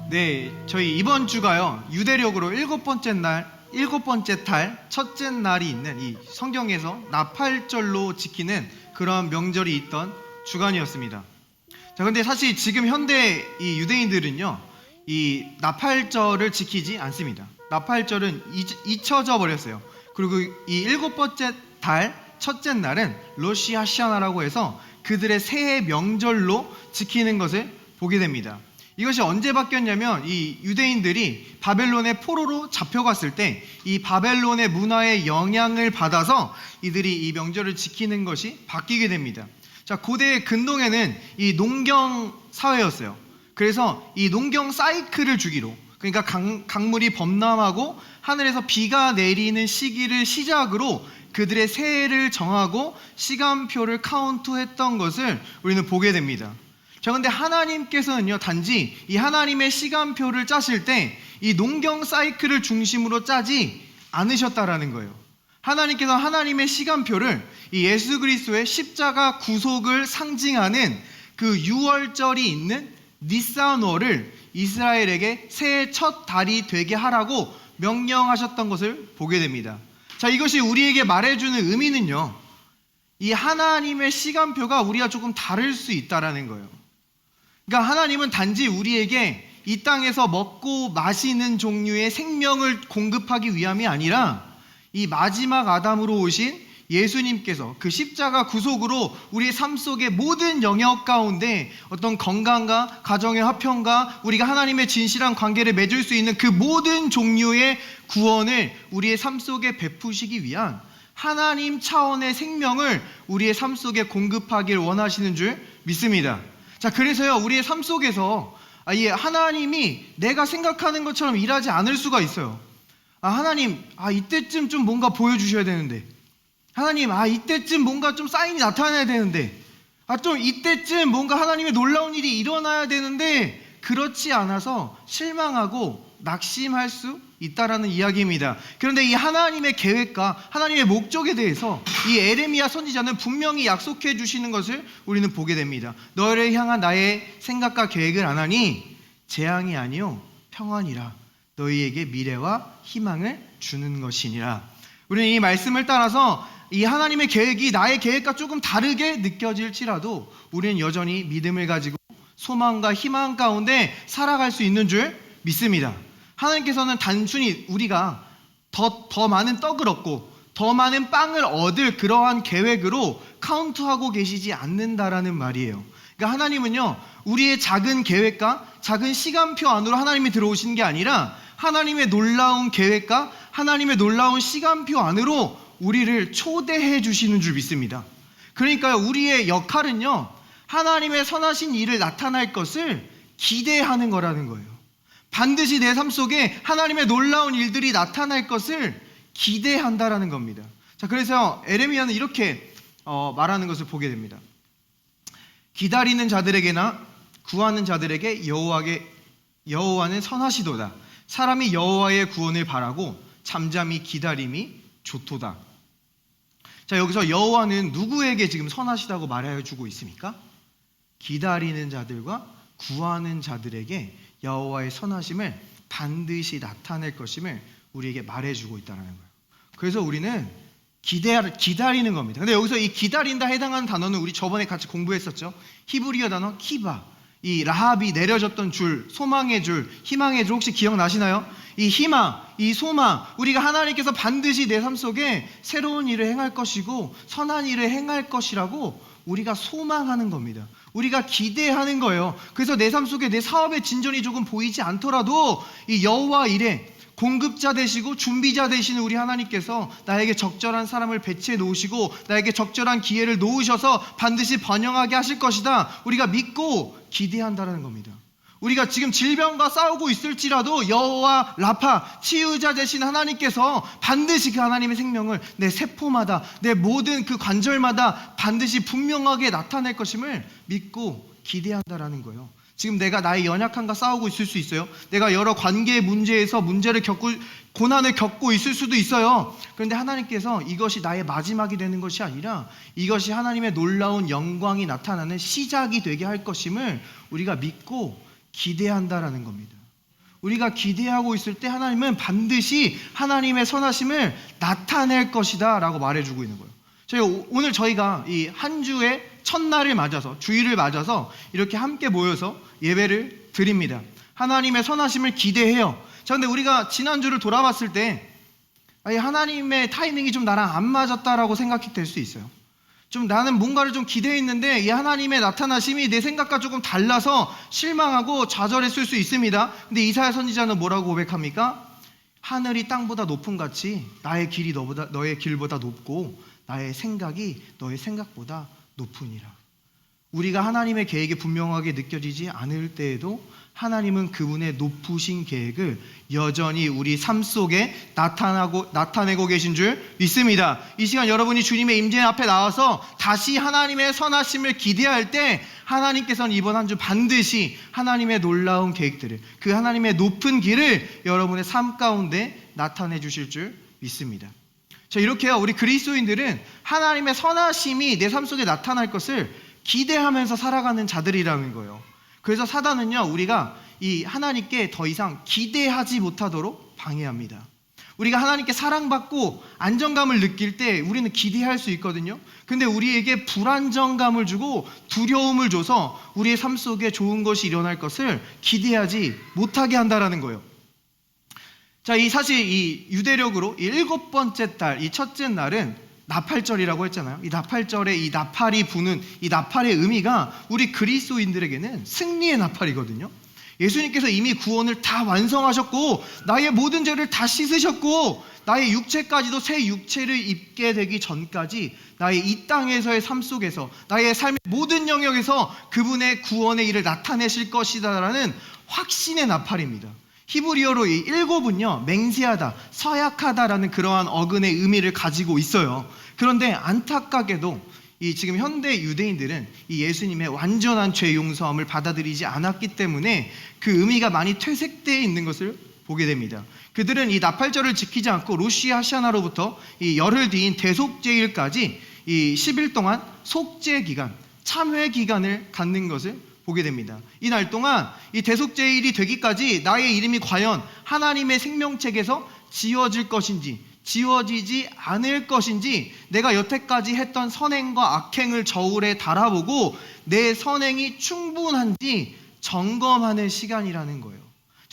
네, 저희 이번 주가요, 유대력으로 일곱 번째 달, 첫째 날이 있는 이 성경에서 나팔절로 지키는 그런 명절이 있던 주간이었습니다. 자, 근데 사실 지금 현대 이 유대인들은요, 이 나팔절을 지키지 않습니다. 나팔절은 잊혀져 버렸어요. 그리고 이 일곱 번째 달, 첫째 날은 로시 하샤나라고 해서 그들의 새해 명절로 지키는 것을 보게 됩니다. 이것이 언제 바뀌었냐면 이 유대인들이 바벨론의 포로로 잡혀갔을 때 이 바벨론의 문화의 영향을 받아서 이들이 이 명절을 지키는 것이 바뀌게 됩니다. 자, 고대 근동에는 이 농경 사회였어요. 그래서 이 농경 사이클을 주기로, 그러니까 강물이 범람하고 하늘에서 비가 내리는 시기를 시작으로 그들의 새해를 정하고 시간표를 카운트했던 것을 우리는 보게 됩니다. 자, 근데 하나님께서는요, 단지 이 하나님의 시간표를 짜실 때 이 농경 사이클을 중심으로 짜지 않으셨다라는 거예요. 하나님께서 하나님의 시간표를 이 예수 그리스도의 십자가 구속을 상징하는 그 6월절이 있는 니산월을 이스라엘에게 새해 첫 달이 되게 하라고 명령하셨던 것을 보게 됩니다. 자, 이것이 우리에게 말해주는 의미는요, 이 하나님의 시간표가 우리가 조금 다를 수 있다라는 거예요. 그러니까 하나님은 단지 우리에게 이 땅에서 먹고 마시는 종류의 생명을 공급하기 위함이 아니라 이 마지막 아담으로 오신 예수님께서 그 십자가 구속으로 우리의 삶 속의 모든 영역 가운데 어떤 건강과 가정의 화평과 우리가 하나님의 진실한 관계를 맺을 수 있는 그 모든 종류의 구원을 우리의 삶 속에 베푸시기 위한 하나님 차원의 생명을 우리의 삶 속에 공급하길 원하시는 줄 믿습니다. 자, 그래서요, 우리의 삶 속에서 하나님이 내가 생각하는 것처럼 일하지 않을 수가 있어요. 하나님, 이때쯤 좀 뭔가 보여주셔야 되는데, 하나님, 이때쯤 뭔가 좀 사인이 나타나야 되는데, 좀 이때쯤 뭔가 하나님의 놀라운 일이 일어나야 되는데, 그렇지 않아서 실망하고 낙심할 수 있다라는 이야기입니다. 그런데 이 하나님의 계획과 하나님의 목적에 대해서 이 에레미야 선지자는 분명히 약속해 주시는 것을 우리는 보게 됩니다. 너를 향한 나의 생각과 계획을 아나니 재앙이 아니요 평안이라, 너희에게 미래와 희망을 주는 것이니라. 우리는 이 말씀을 따라서 이 하나님의 계획이 나의 계획과 조금 다르게 느껴질지라도 우리는 여전히 믿음을 가지고 소망과 희망 가운데 살아갈 수 있는 줄 믿습니다. 하나님께서는 단순히 우리가 더 많은 떡을 얻고 더 많은 빵을 얻을 그러한 계획으로 카운트하고 계시지 않는다라는 말이에요. 그러니까 하나님은요, 우리의 작은 계획과 작은 시간표 안으로 하나님이 들어오신 게 아니라 하나님의 놀라운 계획과 하나님의 놀라운 시간표 안으로 우리를 초대해 주시는 줄 믿습니다. 그러니까요, 우리의 역할은요, 하나님의 선하신 일을 나타날 것을 기대하는 거라는 거예요. 반드시 내 삶 속에 하나님의 놀라운 일들이 나타날 것을 기대한다라는 겁니다. 자, 그래서 에레미야는 이렇게 말하는 것을 보게 됩니다. 기다리는 자들에게나 구하는 자들에게 여호와는 선하시도다. 사람이 여호와의 구원을 바라고 잠잠히 기다림이 좋도다. 자, 여기서 여호와는 누구에게 지금 선하시다고 말해주고 있습니까? 기다리는 자들과 구하는 자들에게 여호와의 선하심을 반드시 나타낼 것임을 우리에게 말해주고 있다는 거예요. 그래서 우리는 기다리는 겁니다. 근데 여기서 이 기다린다 해당하는 단어는 우리 저번에 같이 공부했었죠. 히브리어 단어 키바. 이 라합이 내려졌던 줄, 소망의 줄, 희망의 줄, 혹시 기억나시나요? 이 희망, 이 소망, 우리가 하나님께서 반드시 내 삶 속에 새로운 일을 행할 것이고 선한 일을 행할 것이라고 우리가 소망하는 겁니다. 우리가 기대하는 거예요. 그래서 내 삶 속에 내 사업의 진전이 조금 보이지 않더라도 이 여호와 일에 공급자 되시고 준비자 되시는 우리 하나님께서 나에게 적절한 사람을 배치해 놓으시고 나에게 적절한 기회를 놓으셔서 반드시 번영하게 하실 것이다. 우리가 믿고 기대한다는 겁니다. 우리가 지금 질병과 싸우고 있을지라도 여호와 라파, 치유자 되신 하나님께서 반드시 그 하나님의 생명을 내 세포마다, 내 모든 그 관절마다 반드시 분명하게 나타낼 것임을 믿고 기대한다라는 거예요. 지금 내가 나의 연약함과 싸우고 있을 수 있어요. 내가 여러 관계의 문제에서 고난을 겪고 있을 수도 있어요. 그런데 하나님께서 이것이 나의 마지막이 되는 것이 아니라 이것이 하나님의 놀라운 영광이 나타나는 시작이 되게 할 것임을 우리가 믿고 기대한다라는 겁니다. 우리가 기대하고 있을 때 하나님은 반드시 하나님의 선하심을 나타낼 것이다 라고 말해주고 있는 거예요. 저희가 이 한 주의 첫날을 맞아서, 주일을 맞아서 이렇게 함께 모여서 예배를 드립니다. 하나님의 선하심을 기대해요. 근데 우리가 지난주를 돌아봤을 때 하나님의 타이밍이 좀 나랑 안 맞았다라고 생각이 될 수 있어요. 좀 나는 뭔가를 좀 기대했는데 이 하나님의 나타나심이 내 생각과 조금 달라서 실망하고 좌절했을 수 있습니다. 근데 이사야 선지자는 뭐라고 고백합니까? 하늘이 땅보다 높음 같이 나의 길이 너의 길보다 높고 나의 생각이 너의 생각보다 높으니라. 우리가 하나님의 계획이 분명하게 느껴지지 않을 때에도 하나님은 그분의 높으신 계획을 여전히 우리 삶 속에 나타내고 계신 줄 믿습니다. 이 시간 여러분이 주님의 임재 앞에 나와서 다시 하나님의 선하심을 기대할 때 하나님께서는 이번 한 주 반드시 하나님의 놀라운 계획들을, 그 하나님의 높은 길을 여러분의 삶 가운데 나타내 주실 줄 믿습니다. 이렇게요, 우리 그리스도인들은 하나님의 선하심이 내 삶 속에 나타날 것을 기대하면서 살아가는 자들이라는 거예요. 그래서 사단은요, 우리가 이 하나님께 더 이상 기대하지 못하도록 방해합니다. 우리가 하나님께 사랑받고 안정감을 느낄 때 우리는 기대할 수 있거든요. 근데 우리에게 불안정감을 주고 두려움을 줘서 우리의 삶 속에 좋은 것이 일어날 것을 기대하지 못하게 한다라는 거예요. 사실 이 유대력으로 이 7번째 달, 이 첫째 날은 나팔절이라고 했잖아요. 이 나팔절에 이 나팔이 부는 이 나팔의 의미가 우리 그리스도인들에게는 승리의 나팔이거든요. 예수님께서 이미 구원을 다 완성하셨고 나의 모든 죄를 다 씻으셨고 나의 육체까지도 새 육체를 입게 되기 전까지 나의 이 땅에서의 삶 속에서 나의 삶의 모든 영역에서 그분의 구원의 일을 나타내실 것이다라는 확신의 나팔입니다. 히브리어로 이 7은요, 맹세하다, 서약하다라는 그러한 어근의 의미를 가지고 있어요. 그런데 안타깝게도 이 지금 현대 유대인들은 이 예수님의 완전한 죄 용서함을 받아들이지 않았기 때문에 그 의미가 많이 퇴색되어 있는 것을 보게 됩니다. 그들은 이 나팔절을 지키지 않고 로시 하샤나로부터 이 열흘 뒤인 대속죄일까지 이 10일 동안 속죄 기간, 참회 기간을 갖는 것을 보게 됩니다. 이 날 동안 이 대속죄일이 되기까지 나의 이름이 과연 하나님의 생명책에서 지워질 것인지 지워지지 않을 것인지 내가 여태까지 했던 선행과 악행을 저울에 달아보고 내 선행이 충분한지 점검하는 시간이라는 거예요.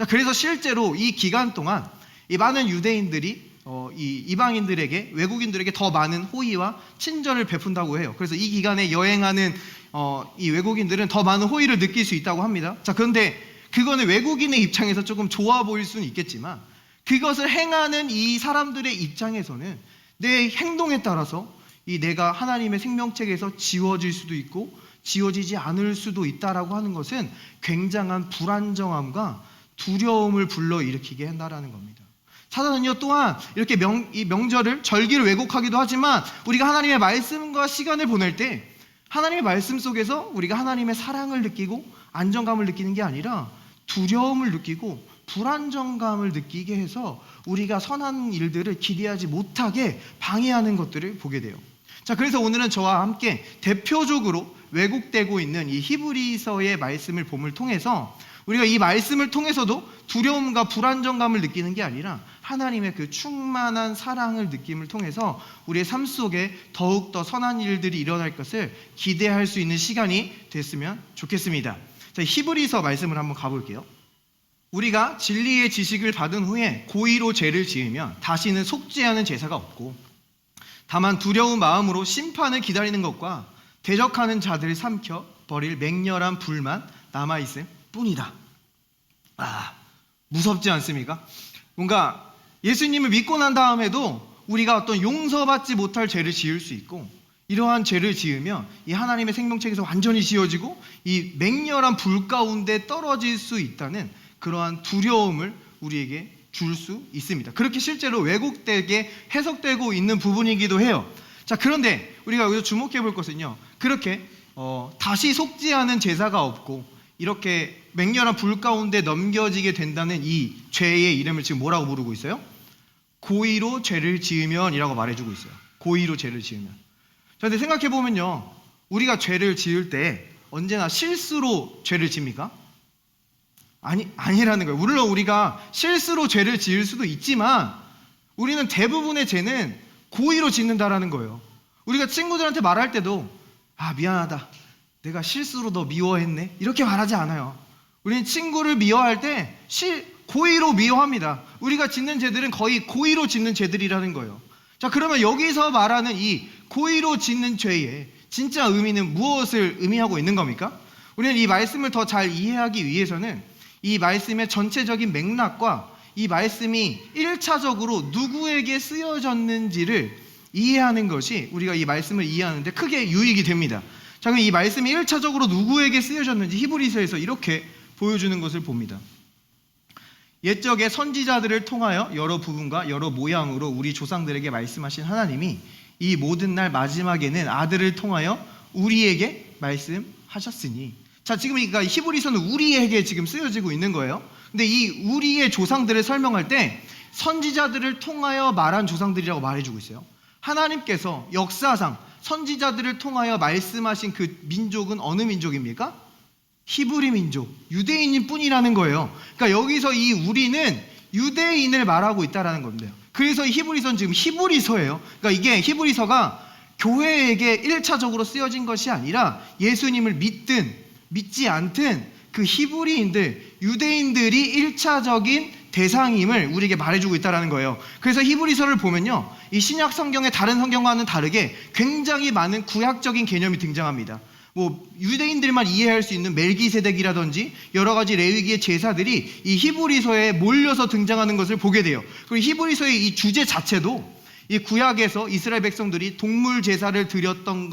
그래서 실제로 이 기간 동안 이 많은 유대인들이 이 이방인들에게, 외국인들에게 더 많은 호의와 친절을 베푼다고 해요. 그래서 이 기간에 여행하는 이 외국인들은 더 많은 호의를 느낄 수 있다고 합니다. 그런데 그거는 외국인의 입장에서 조금 좋아 보일 수는 있겠지만 그것을 행하는 이 사람들의 입장에서는 내 행동에 따라서 이 내가 하나님의 생명책에서 지워질 수도 있고 지워지지 않을 수도 있다라고 하는 것은 굉장한 불안정함과 두려움을 불러일으키게 한다라는 겁니다. 사단은요, 또한 이렇게 이 명절을, 절기를 왜곡하기도 하지만 우리가 하나님의 말씀과 시간을 보낼 때 하나님의 말씀 속에서 우리가 하나님의 사랑을 느끼고 안정감을 느끼는 게 아니라 두려움을 느끼고 불안정감을 느끼게 해서 우리가 선한 일들을 기대하지 못하게 방해하는 것들을 보게 돼요. 그래서 오늘은 저와 함께 대표적으로 왜곡되고 있는 이 히브리서의 말씀을 봄을 통해서 우리가 이 말씀을 통해서도 두려움과 불안정감을 느끼는 게 아니라 하나님의 그 충만한 사랑을 느낌을 통해서 우리의 삶 속에 더욱더 선한 일들이 일어날 것을 기대할 수 있는 시간이 됐으면 좋겠습니다. 히브리서 말씀을 한번 가볼게요. 우리가 진리의 지식을 받은 후에 고의로 죄를 지으면 다시는 속죄하는 제사가 없고 다만 두려운 마음으로 심판을 기다리는 것과 대적하는 자들을 삼켜 버릴 맹렬한 불만 남아있을 뿐이다. 무섭지 않습니까? 뭔가 예수님을 믿고 난 다음에도 우리가 어떤 용서받지 못할 죄를 지을 수 있고 이러한 죄를 지으면 이 하나님의 생명책에서 완전히 지워지고 이 맹렬한 불 가운데 떨어질 수 있다는 그러한 두려움을 우리에게 줄 수 있습니다. 그렇게 실제로 왜곡되게 해석되고 있는 부분이기도 해요. 자, 그런데 우리가 여기서 주목해 볼 것은요, 그렇게 다시 속지 않은 제사가 없고 이렇게 맹렬한 불 가운데 넘겨지게 된다는 이 죄의 이름을 지금 뭐라고 부르고 있어요? 고의로 죄를 지으면 이라고 말해주고 있어요. 고의로 죄를 지으면. 그런데 생각해 보면요, 우리가 죄를 지을 때 언제나 실수로 죄를 지습니까? 아니라는 거예요. 물론 우리가 실수로 죄를 지을 수도 있지만 우리는 대부분의 죄는 고의로 짓는다라는 거예요. 우리가 친구들한테 말할 때도 미안하다, 내가 실수로 너 미워했네, 이렇게 말하지 않아요. 우리는 친구를 미워할 때 고의로 미워합니다. 우리가 짓는 죄들은 거의 고의로 짓는 죄들이라는 거예요. 자, 그러면 여기서 말하는 이 고의로 짓는 죄의 진짜 의미는 무엇을 의미하고 있는 겁니까? 우리는 이 말씀을 더 잘 이해하기 위해서는 이 말씀의 전체적인 맥락과 이 말씀이 1차적으로 누구에게 쓰여졌는지를 이해하는 것이 우리가 이 말씀을 이해하는데 크게 유익이 됩니다. 자, 그럼 이 말씀이 1차적으로 누구에게 쓰여졌는지 히브리서에서 이렇게 보여주는 것을 봅니다. 옛적에 선지자들을 통하여 여러 부분과 여러 모양으로 우리 조상들에게 말씀하신 하나님이 이 모든 날 마지막에는 아들을 통하여 우리에게 말씀하셨으니. 자, 지금 그러니까 히브리서는 우리에게 지금 쓰여지고 있는 거예요. 근데 이 우리의 조상들을 설명할 때 선지자들을 통하여 말한 조상들이라고 말해주고 있어요. 하나님께서 역사상 선지자들을 통하여 말씀하신 그 민족은 어느 민족입니까? 히브리 민족, 유대인일 뿐이라는 거예요. 그러니까 여기서 이 우리는 유대인을 말하고 있다는 겁니다. 그래서 히브리서는 지금 히브리서예요. 그러니까 이게 히브리서가 교회에게 1차적으로 쓰여진 것이 아니라 예수님을 믿든 믿지 않든 그 히브리인들, 유대인들이 1차적인 대상임을 우리에게 말해주고 있다는 거예요. 그래서 히브리서를 보면요, 이 신약 성경의 다른 성경과는 다르게 굉장히 많은 구약적인 개념이 등장합니다. 유대인들만 이해할 수 있는 멜기세덱이라든지 여러 가지 레위기의 제사들이 이 히브리서에 몰려서 등장하는 것을 보게 돼요. 그리고 히브리서의 이 주제 자체도 이 구약에서 이스라엘 백성들이 동물 제사를 드렸던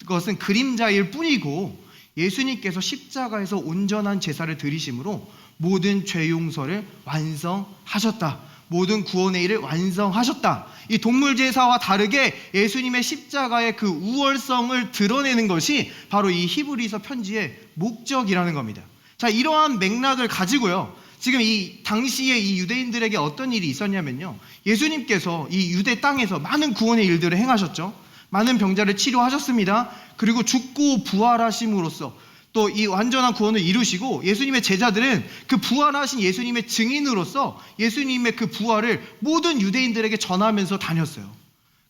것은 그림자일 뿐이고 예수님께서 십자가에서 온전한 제사를 드리심으로 모든 죄 용서를 완성하셨다. 모든 구원의 일을 완성하셨다. 이 동물 제사와 다르게 예수님의 십자가의 그 우월성을 드러내는 것이 바로 이 히브리서 편지의 목적이라는 겁니다. 자, 이러한 맥락을 가지고요, 지금 이 당시에 이 유대인들에게 어떤 일이 있었냐면요, 예수님께서 이 유대 땅에서 많은 구원의 일들을 행하셨죠. 많은 병자를 치료하셨습니다. 그리고 죽고 부활하심으로써 또 이 완전한 구원을 이루시고 예수님의 제자들은 그 부활하신 예수님의 증인으로서 예수님의 그 부활을 모든 유대인들에게 전하면서 다녔어요.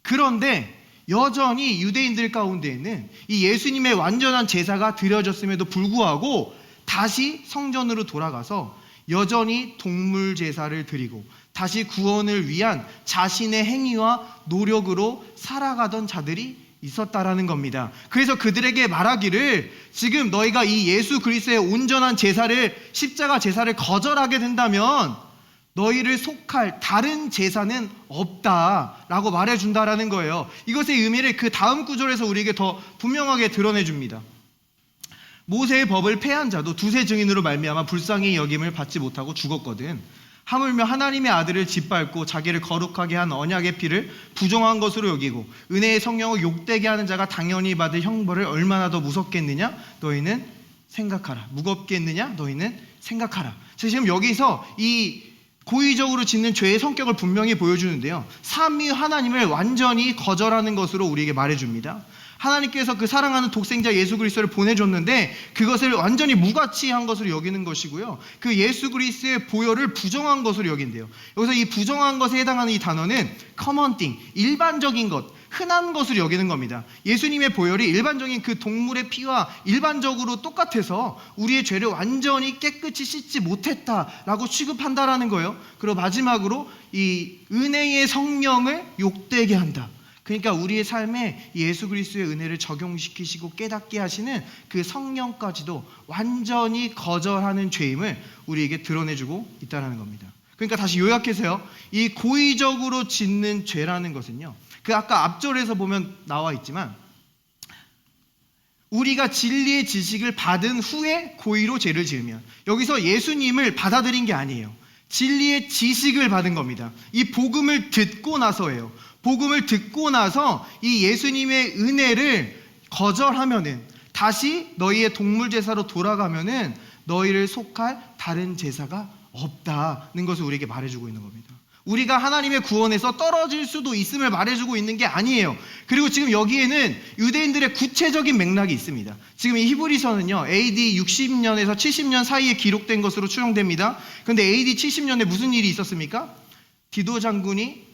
그런데 여전히 유대인들 가운데에는 이 예수님의 완전한 제사가 드려졌음에도 불구하고 다시 성전으로 돌아가서 여전히 동물 제사를 드리고 다시 구원을 위한 자신의 행위와 노력으로 살아가던 자들이 있었다라는 겁니다. 그래서 그들에게 말하기를, 지금 너희가 이 예수 그리스도의 온전한 제사를, 십자가 제사를 거절하게 된다면 너희를 속할 다른 제사는 없다라고 말해준다라는 거예요. 이것의 의미를 그 다음 구절에서 우리에게 더 분명하게 드러내줍니다. 모세의 법을 폐한 자도 두세 증인으로 말미암아 불쌍히 여김을 받지 못하고 죽었거든. 하물며 하나님의 아들을 짓밟고 자기를 거룩하게 한 언약의 피를 부정한 것으로 여기고 은혜의 성령을 욕되게 하는 자가 당연히 받을 형벌을 얼마나 더 무섭겠느냐 너희는 생각하라. 무겁겠느냐 너희는 생각하라. 지금 여기서 이 고의적으로 짓는 죄의 성격을 분명히 보여주는데요, 삼위 하나님을 완전히 거절하는 것으로 우리에게 말해줍니다. 하나님께서 그 사랑하는 독생자 예수 그리스도를 보내줬는데 그것을 완전히 무가치한 것으로 여기는 것이고요, 그 예수 그리스도의 보혈을 부정한 것으로 여긴대요. 여기서 이 부정한 것에 해당하는 이 단어는 common thing, 일반적인 것, 흔한 것으로 여기는 겁니다. 예수님의 보혈이 일반적인 그 동물의 피와 일반적으로 똑같아서 우리의 죄를 완전히 깨끗이 씻지 못했다라고 취급한다라는 거예요. 그리고 마지막으로 이 은혜의 성령을 욕되게 한다. 그러니까 우리의 삶에 예수 그리스도의 은혜를 적용시키시고 깨닫게 하시는 그 성령까지도 완전히 거절하는 죄임을 우리에게 드러내주고 있다는 겁니다. 그러니까 다시 요약해서요, 이 고의적으로 짓는 죄라는 것은요, 그 아까 앞절에서 보면 나와 있지만 우리가 진리의 지식을 받은 후에 고의로 죄를 지으면, 여기서 예수님을 받아들인 게 아니에요. 진리의 지식을 받은 겁니다. 이 복음을 듣고 나서예요. 복음을 듣고 나서 이 예수님의 은혜를 거절하면은, 다시 너희의 동물 제사로 돌아가면은 너희를 속할 다른 제사가 없다는 것을 우리에게 말해주고 있는 겁니다. 우리가 하나님의 구원에서 떨어질 수도 있음을 말해주고 있는 게 아니에요. 그리고 지금 여기에는 유대인들의 구체적인 맥락이 있습니다. 지금 이 히브리서는요, AD 60년에서 70년 사이에 기록된 것으로 추정됩니다. 그런데 AD 70년에 무슨 일이 있었습니까? 디도 장군이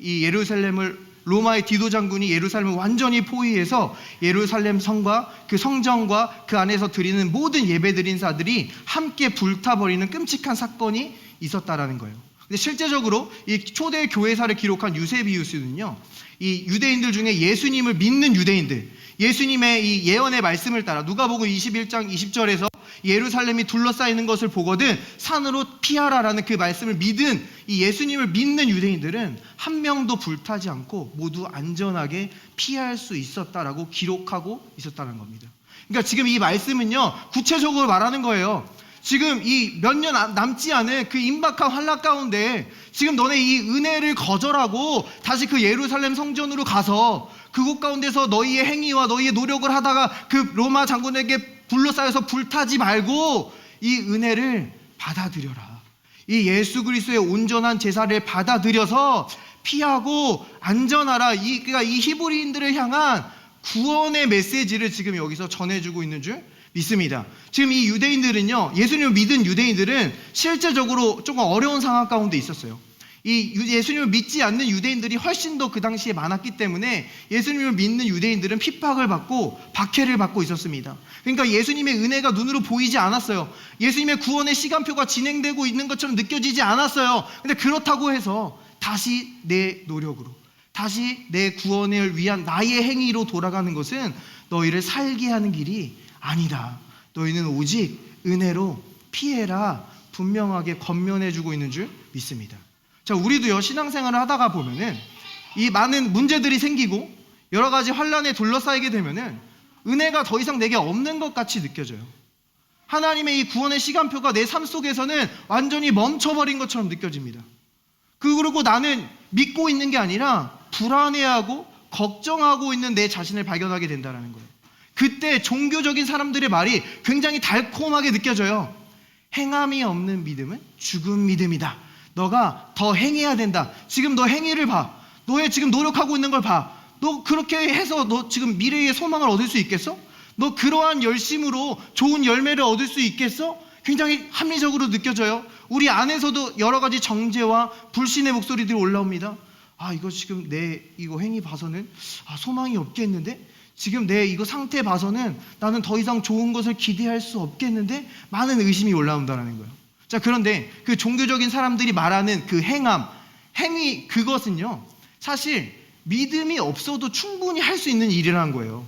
로마의 디도 장군이 예루살렘을 완전히 포위해서 예루살렘 성과 그 성전과 그 안에서 드리는 모든 예배드린 자들이 함께 불타버리는 끔찍한 사건이 있었다라는 거예요. 근데 실제적으로 이 초대 교회사를 기록한 유세비우스는요, 이 유대인들 중에 예수님을 믿는 유대인들, 예수님의 이 예언의 말씀을 따라 누가복음 21장 20절에서 예루살렘이 둘러싸이는 것을 보거든 산으로 피하라라는 그 말씀을 믿은 이 예수님을 믿는 유대인들은 한 명도 불타지 않고 모두 안전하게 피할 수 있었다라고 기록하고 있었다는 겁니다. 그러니까 지금 이 말씀은요, 구체적으로 말하는 거예요. 지금 이 몇 년 남지 않은 그 임박한 환란 가운데 지금 너네 이 은혜를 거절하고 다시 그 예루살렘 성전으로 가서 그곳 가운데서 너희의 행위와 너희의 노력을 하다가 그 로마 장군에게 둘러싸여서 불타지 말고 이 은혜를 받아들여라. 이 예수 그리스도의 온전한 제사를 받아들여서 피하고 안전하라. 그러니까 이 히브리인들을 향한 구원의 메시지를 지금 여기서 전해주고 있는 줄 믿습니다. 지금 이 유대인들은요, 예수님을 믿은 유대인들은 실제적으로 조금 어려운 상황 가운데 있었어요. 이 예수님을 믿지 않는 유대인들이 훨씬 더 그 당시에 많았기 때문에 예수님을 믿는 유대인들은 핍박을 받고 박해를 받고 있었습니다. 그러니까 예수님의 은혜가 눈으로 보이지 않았어요. 예수님의 구원의 시간표가 진행되고 있는 것처럼 느껴지지 않았어요. 근데 그렇다고 해서 다시 내 노력으로, 다시 내 구원을 위한 나의 행위로 돌아가는 것은 너희를 살게 하는 길이 아니다. 너희는 오직 은혜로 피해라. 분명하게 권면해주고 있는 줄 믿습니다. 자, 우리도요, 신앙생활을 하다가 보면은 이 많은 문제들이 생기고 여러 가지 환란에 둘러싸이게 되면은 은혜가 더 이상 내게 없는 것 같이 느껴져요. 하나님의 이 구원의 시간표가 내 삶 속에서는 완전히 멈춰버린 것처럼 느껴집니다. 그리고 나는 믿고 있는 게 아니라 불안해하고 걱정하고 있는 내 자신을 발견하게 된다는 거예요. 그때 종교적인 사람들의 말이 굉장히 달콤하게 느껴져요. 행함이 없는 믿음은 죽은 믿음이다. 너가 더 행해야 된다. 지금 너 행위를 봐. 너의 지금 노력하고 있는 걸 봐. 너 그렇게 해서 너 지금 미래의 소망을 얻을 수 있겠어? 너 그러한 열심으로 좋은 열매를 얻을 수 있겠어? 굉장히 합리적으로 느껴져요. 우리 안에서도 여러 가지 정죄와 불신의 목소리들이 올라옵니다. 이거 지금 내 이거 행위 봐서는 소망이 없겠는데? 지금 내 이거 상태 봐서는 나는 더 이상 좋은 것을 기대할 수 없겠는데? 많은 의심이 올라온다는 거예요. 자, 그런데 그 종교적인 사람들이 말하는 그 행위, 그것은요, 사실 믿음이 없어도 충분히 할 수 있는 일이라는 거예요.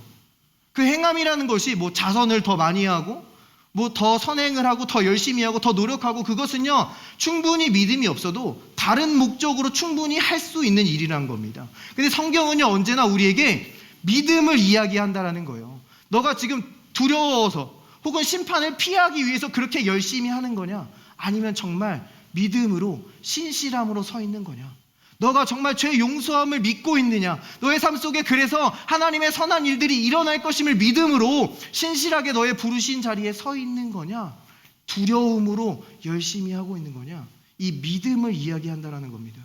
그 행함이라는 것이 뭐 자선을 더 많이 하고, 뭐 더 선행을 하고, 더 열심히 하고, 더 노력하고, 그것은요, 충분히 믿음이 없어도 다른 목적으로 충분히 할 수 있는 일이라는 겁니다. 근데 성경은요, 언제나 우리에게 믿음을 이야기한다라는 거예요. 너가 지금 두려워서 혹은 심판을 피하기 위해서 그렇게 열심히 하는 거냐? 아니면 정말 믿음으로 신실함으로 서 있는 거냐? 너가 정말 죄 용서함을 믿고 있느냐? 너의 삶 속에 그래서 하나님의 선한 일들이 일어날 것임을 믿음으로 신실하게 너의 부르신 자리에 서 있는 거냐? 두려움으로 열심히 하고 있는 거냐? 이 믿음을 이야기한다라는 겁니다.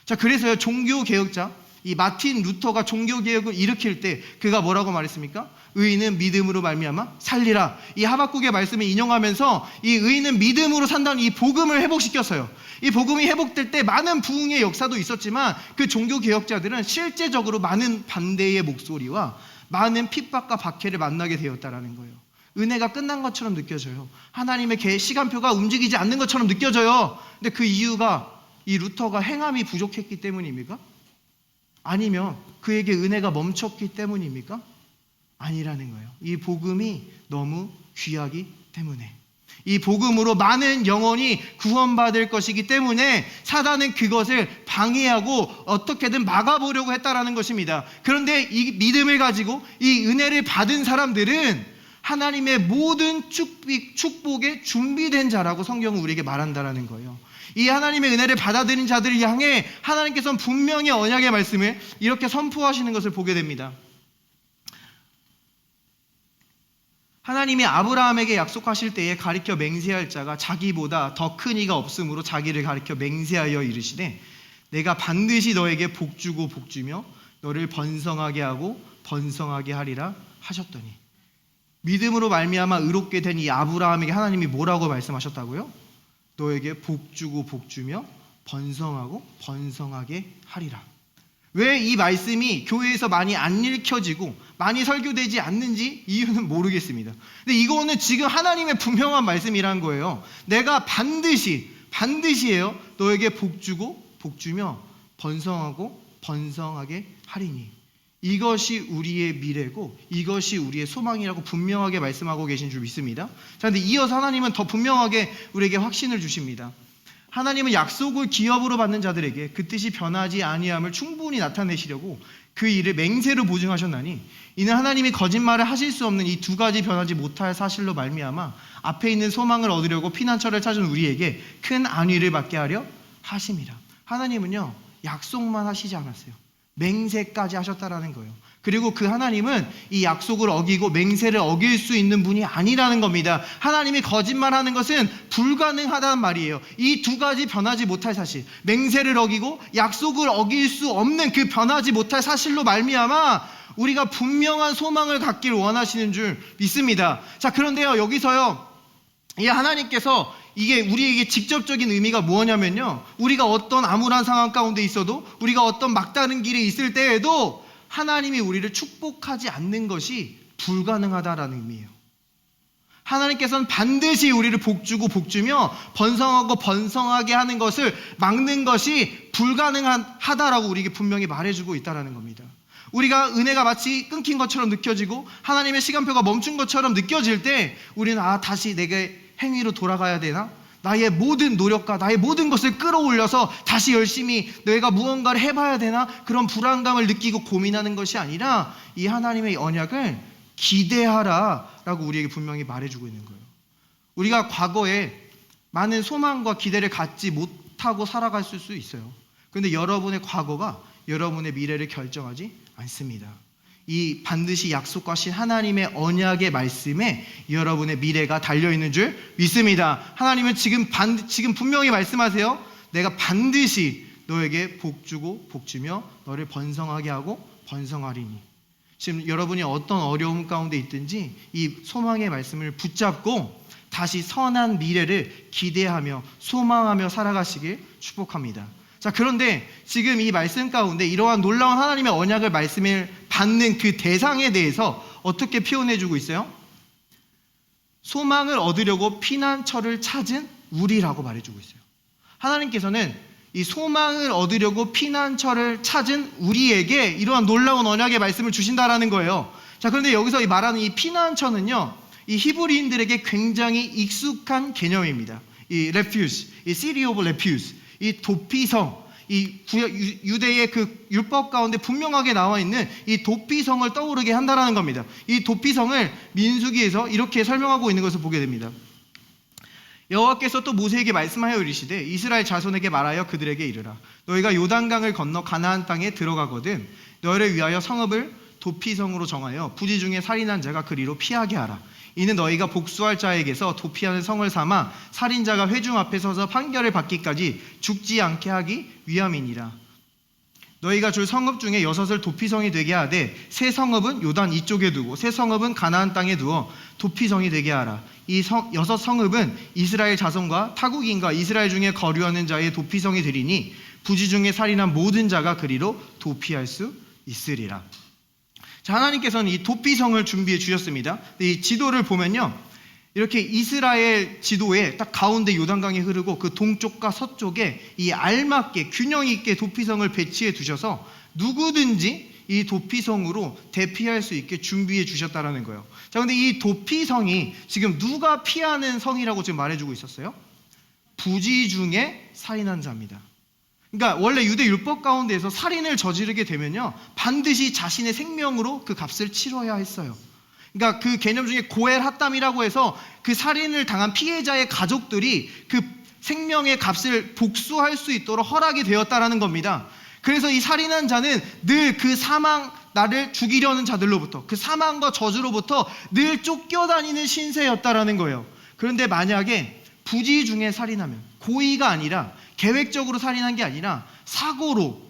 자, 그래서요, 종교개혁자 이 마틴 루터가 종교개혁을 일으킬 때 그가 뭐라고 말했습니까? 의인은 믿음으로 말미암아 살리라. 이 하박국의 말씀을 인용하면서 이 의인은 믿음으로 산다는 이 복음을 회복시켰어요. 이 복음이 회복될 때 많은 부흥의 역사도 있었지만 그 종교개혁자들은 실제적으로 많은 반대의 목소리와 많은 핍박과 박해를 만나게 되었다라는 거예요. 은혜가 끝난 것처럼 느껴져요. 하나님의 시간표가 움직이지 않는 것처럼 느껴져요. 근데 그 이유가 이 루터가 행함이 부족했기 때문입니까? 아니면 그에게 은혜가 멈췄기 때문입니까? 아니라는 거예요. 이 복음이 너무 귀하기 때문에, 이 복음으로 많은 영혼이 구원받을 것이기 때문에 사단은 그것을 방해하고 어떻게든 막아보려고 했다라는 것입니다. 그런데 이 믿음을 가지고 이 은혜를 받은 사람들은 하나님의 모든 축복에 준비된 자라고 성경은 우리에게 말한다라는 거예요. 이 하나님의 은혜를 받아들인 자들을 향해 하나님께서는 분명히 언약의 말씀을 이렇게 선포하시는 것을 보게 됩니다. 하나님이 아브라함에게 약속하실 때에 가리켜 맹세할 자가 자기보다 더 큰 이가 없으므로 자기를 가리켜 맹세하여 이르시되 내가 반드시 너에게 복주고 복주며 너를 번성하게 하고 번성하게 하리라 하셨더니, 믿음으로 말미암아 의롭게 된 이 아브라함에게 하나님이 뭐라고 말씀하셨다고요? 너에게 복주고 복주며 번성하고 번성하게 하리라. 왜 이 말씀이 교회에서 많이 안 읽혀지고 많이 설교되지 않는지 이유는 모르겠습니다. 근데 이거는 지금 하나님의 분명한 말씀이란 거예요. 내가 반드시예요. 너에게 복주고 복주며 번성하고 번성하게 하리니. 이것이 우리의 미래고 이것이 우리의 소망이라고 분명하게 말씀하고 계신 줄 믿습니다. 자, 근데 이어서 하나님은 더 분명하게 우리에게 확신을 주십니다. 하나님은 약속을 기업으로 받는 자들에게 그 뜻이 변하지 아니함을 충분히 나타내시려고 그 일을 맹세로 보증하셨나니, 이는 하나님이 거짓말을 하실 수 없는 이 두 가지 변하지 못할 사실로 말미암아 앞에 있는 소망을 얻으려고 피난처를 찾은 우리에게 큰 안위를 받게 하려 하심이라. 하나님은요, 약속만 하시지 않았어요. 맹세까지 하셨다라는 거예요. 그리고 그 하나님은 이 약속을 어기고 맹세를 어길 수 있는 분이 아니라는 겁니다. 하나님이 거짓말하는 것은 불가능하다는 말이에요. 이 두 가지 변하지 못할 사실, 맹세를 어기고 약속을 어길 수 없는 그 변하지 못할 사실로 말미암아 우리가 분명한 소망을 갖기를 원하시는 줄 믿습니다. 자, 그런데요, 여기서요, 이 하나님께서 이게 우리에게 직접적인 의미가 뭐냐면요, 우리가 어떤 암울한 상황 가운데 있어도, 우리가 어떤 막다른 길에 있을 때에도 하나님이 우리를 축복하지 않는 것이 불가능하다라는 의미예요. 하나님께서는 반드시 우리를 복주고 복주며 번성하고 번성하게 하는 것을 막는 것이 불가능하다라고 우리에게 분명히 말해주고 있다는 겁니다. 우리가 은혜가 마치 끊긴 것처럼 느껴지고 하나님의 시간표가 멈춘 것처럼 느껴질 때 우리는 다시 내게 행위로 돌아가야 되나? 나의 모든 노력과 나의 모든 것을 끌어올려서 다시 열심히 내가 무언가를 해봐야 되나? 그런 불안감을 느끼고 고민하는 것이 아니라 이 하나님의 언약을 기대하라라고 우리에게 분명히 말해주고 있는 거예요. 우리가 과거에 많은 소망과 기대를 갖지 못하고 살아갔을 수 있어요. 그런데 여러분의 과거가 여러분의 미래를 결정하지 않습니다. 이 반드시 약속하신 하나님의 언약의 말씀에 여러분의 미래가 달려있는 줄 믿습니다. 하나님은 지금 분명히 말씀하세요. 내가 반드시 너에게 복주고 복주며 너를 번성하게 하고 번성하리니. 지금 여러분이 어떤 어려움 가운데 있든지 이 소망의 말씀을 붙잡고 다시 선한 미래를 기대하며 소망하며 살아가시길 축복합니다. 자, 그런데 지금 이 말씀 가운데 이러한 놀라운 하나님의 언약을 말씀을 받는 그 대상에 대해서 어떻게 표현해주고 있어요? 소망을 얻으려고 피난처를 찾은 우리라고 말해주고 있어요. 하나님께서는 이 소망을 얻으려고 피난처를 찾은 우리에게 이러한 놀라운 언약의 말씀을 주신다라는 거예요. 자, 그런데 여기서 말하는 이 피난처는요, 이 히브리인들에게 굉장히 익숙한 개념입니다. 이 refuge, 이 city of refuge, 이 도피성, 이 유대의 그 율법 가운데 분명하게 나와 있는 이 도피성을 떠오르게 한다라는 겁니다. 이 도피성을 민수기에서 이렇게 설명하고 있는 것을 보게 됩니다. 여호와께서 또 모세에게 말씀하여 이르시되 이스라엘 자손에게 말하여 그들에게 이르라. 너희가 요단강을 건너 가나안 땅에 들어가거든 너희를 위하여 성읍을 도피성으로 정하여 부지 중에 살인한 자가 그리로 피하게 하라. 이는 너희가 복수할 자에게서 도피하는 성을 삼아 살인자가 회중 앞에 서서 판결을 받기까지 죽지 않게 하기 위함이니라. 너희가 줄 성읍 중에 6을 도피성이 되게 하되 세 성읍은 요단 이쪽에 두고 세 성읍은 가나안 땅에 두어 도피성이 되게 하라. 이 6성읍은 이스라엘 자손과 타국인과 이스라엘 중에 거류하는 자의 도피성이 되리니 부지 중에 살인한 모든 자가 그리로 도피할 수 있으리라. 자, 하나님께서는 이 도피성을 준비해 주셨습니다. 이 지도를 보면요, 이렇게 이스라엘 지도에 딱 가운데 요단강이 흐르고 그 동쪽과 서쪽에 이 알맞게 균형 있게 도피성을 배치해 두셔서 누구든지 이 도피성으로 대피할 수 있게 준비해 주셨다라는 거예요. 자, 근데 이 도피성이 지금 누가 피하는 성이라고 지금 말해주고 있었어요? 부지 중에 살인한 자입니다. 그러니까 원래 유대 율법 가운데에서 살인을 저지르게 되면요, 반드시 자신의 생명으로 그 값을 치러야 했어요. 그러니까 그 개념 중에 고엘 핫담이라고 해서 그 살인을 당한 피해자의 가족들이 그 생명의 값을 복수할 수 있도록 허락이 되었다라는 겁니다. 그래서 이 살인한 자는 늘 그 나를 죽이려는 자들로부터, 그 사망과 저주로부터 늘 쫓겨다니는 신세였다라는 거예요. 그런데 만약에 부지 중에 살인하면, 고의가 아니라 계획적으로 살인한 게 아니라 사고로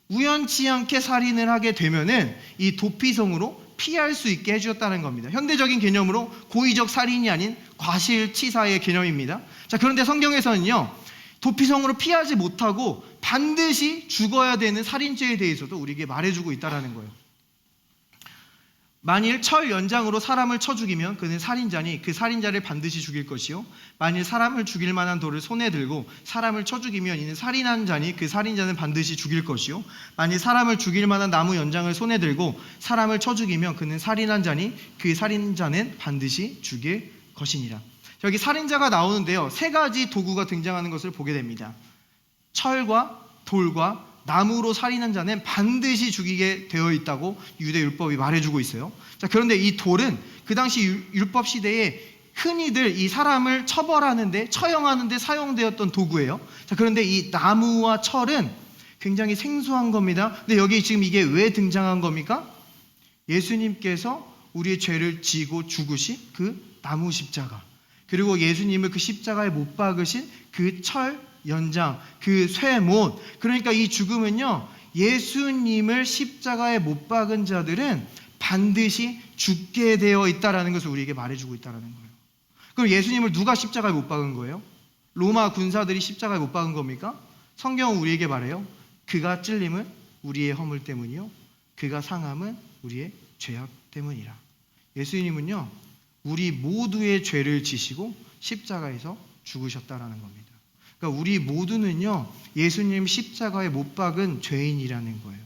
우연치 않게 살인을 하게 되면은 이 도피성으로 피할 수 있게 해주었다는 겁니다. 현대적인 개념으로 고의적 살인이 아닌 과실치사의 개념입니다. 자, 그런데 성경에서는요, 도피성으로 피하지 못하고 반드시 죽어야 되는 살인죄에 대해서도 우리에게 말해주고 있다는 거예요. 만일 철 연장으로 사람을 쳐 죽이면 그는 살인자니 그 살인자를 반드시 죽일 것이요, 만일 사람을 죽일 만한 돌을 손에 들고 사람을 쳐 죽이면 이는 살인한 자니 그 살인자는 반드시 죽일 것이요, 만일 사람을 죽일 만한 나무 연장을 손에 들고 사람을 쳐 죽이면 그는 살인한 자니 그 살인자는 반드시 죽일 것이니라. 여기 살인자가 나오는데요, 세 가지 도구가 등장하는 것을 보게 됩니다. 철과 돌과 나무로 살인한 자는 반드시 죽이게 되어 있다고 유대 율법이 말해주고 있어요. 자, 그런데 이 돌은 그 당시 율법 시대에 흔히들 이 사람을 처벌하는데, 처형하는데 사용되었던 도구예요. 자, 그런데 이 나무와 철은 굉장히 생소한 겁니다. 근데 여기 지금 이게 왜 등장한 겁니까? 예수님께서 우리의 죄를 지고 죽으신 그 나무 십자가, 그리고 예수님을 그 십자가에 못 박으신 그 철 연장, 그 쇠못, 그러니까 이 죽음은요, 예수님을 십자가에 못 박은 자들은 반드시 죽게 되어 있다라는 것을 우리에게 말해주고 있다라는 거예요. 그럼 예수님을 누가 십자가에 못 박은 거예요? 로마 군사들이 십자가에 못 박은 겁니까? 성경은 우리에게 말해요. 그가 찔림은 우리의 허물 때문이요, 그가 상함은 우리의 죄악 때문이라. 예수님은요, 우리 모두의 죄를 지시고 십자가에서 죽으셨다라는 겁니다. 그러니까 우리 모두는요, 예수님 십자가에 못 박은 죄인이라는 거예요.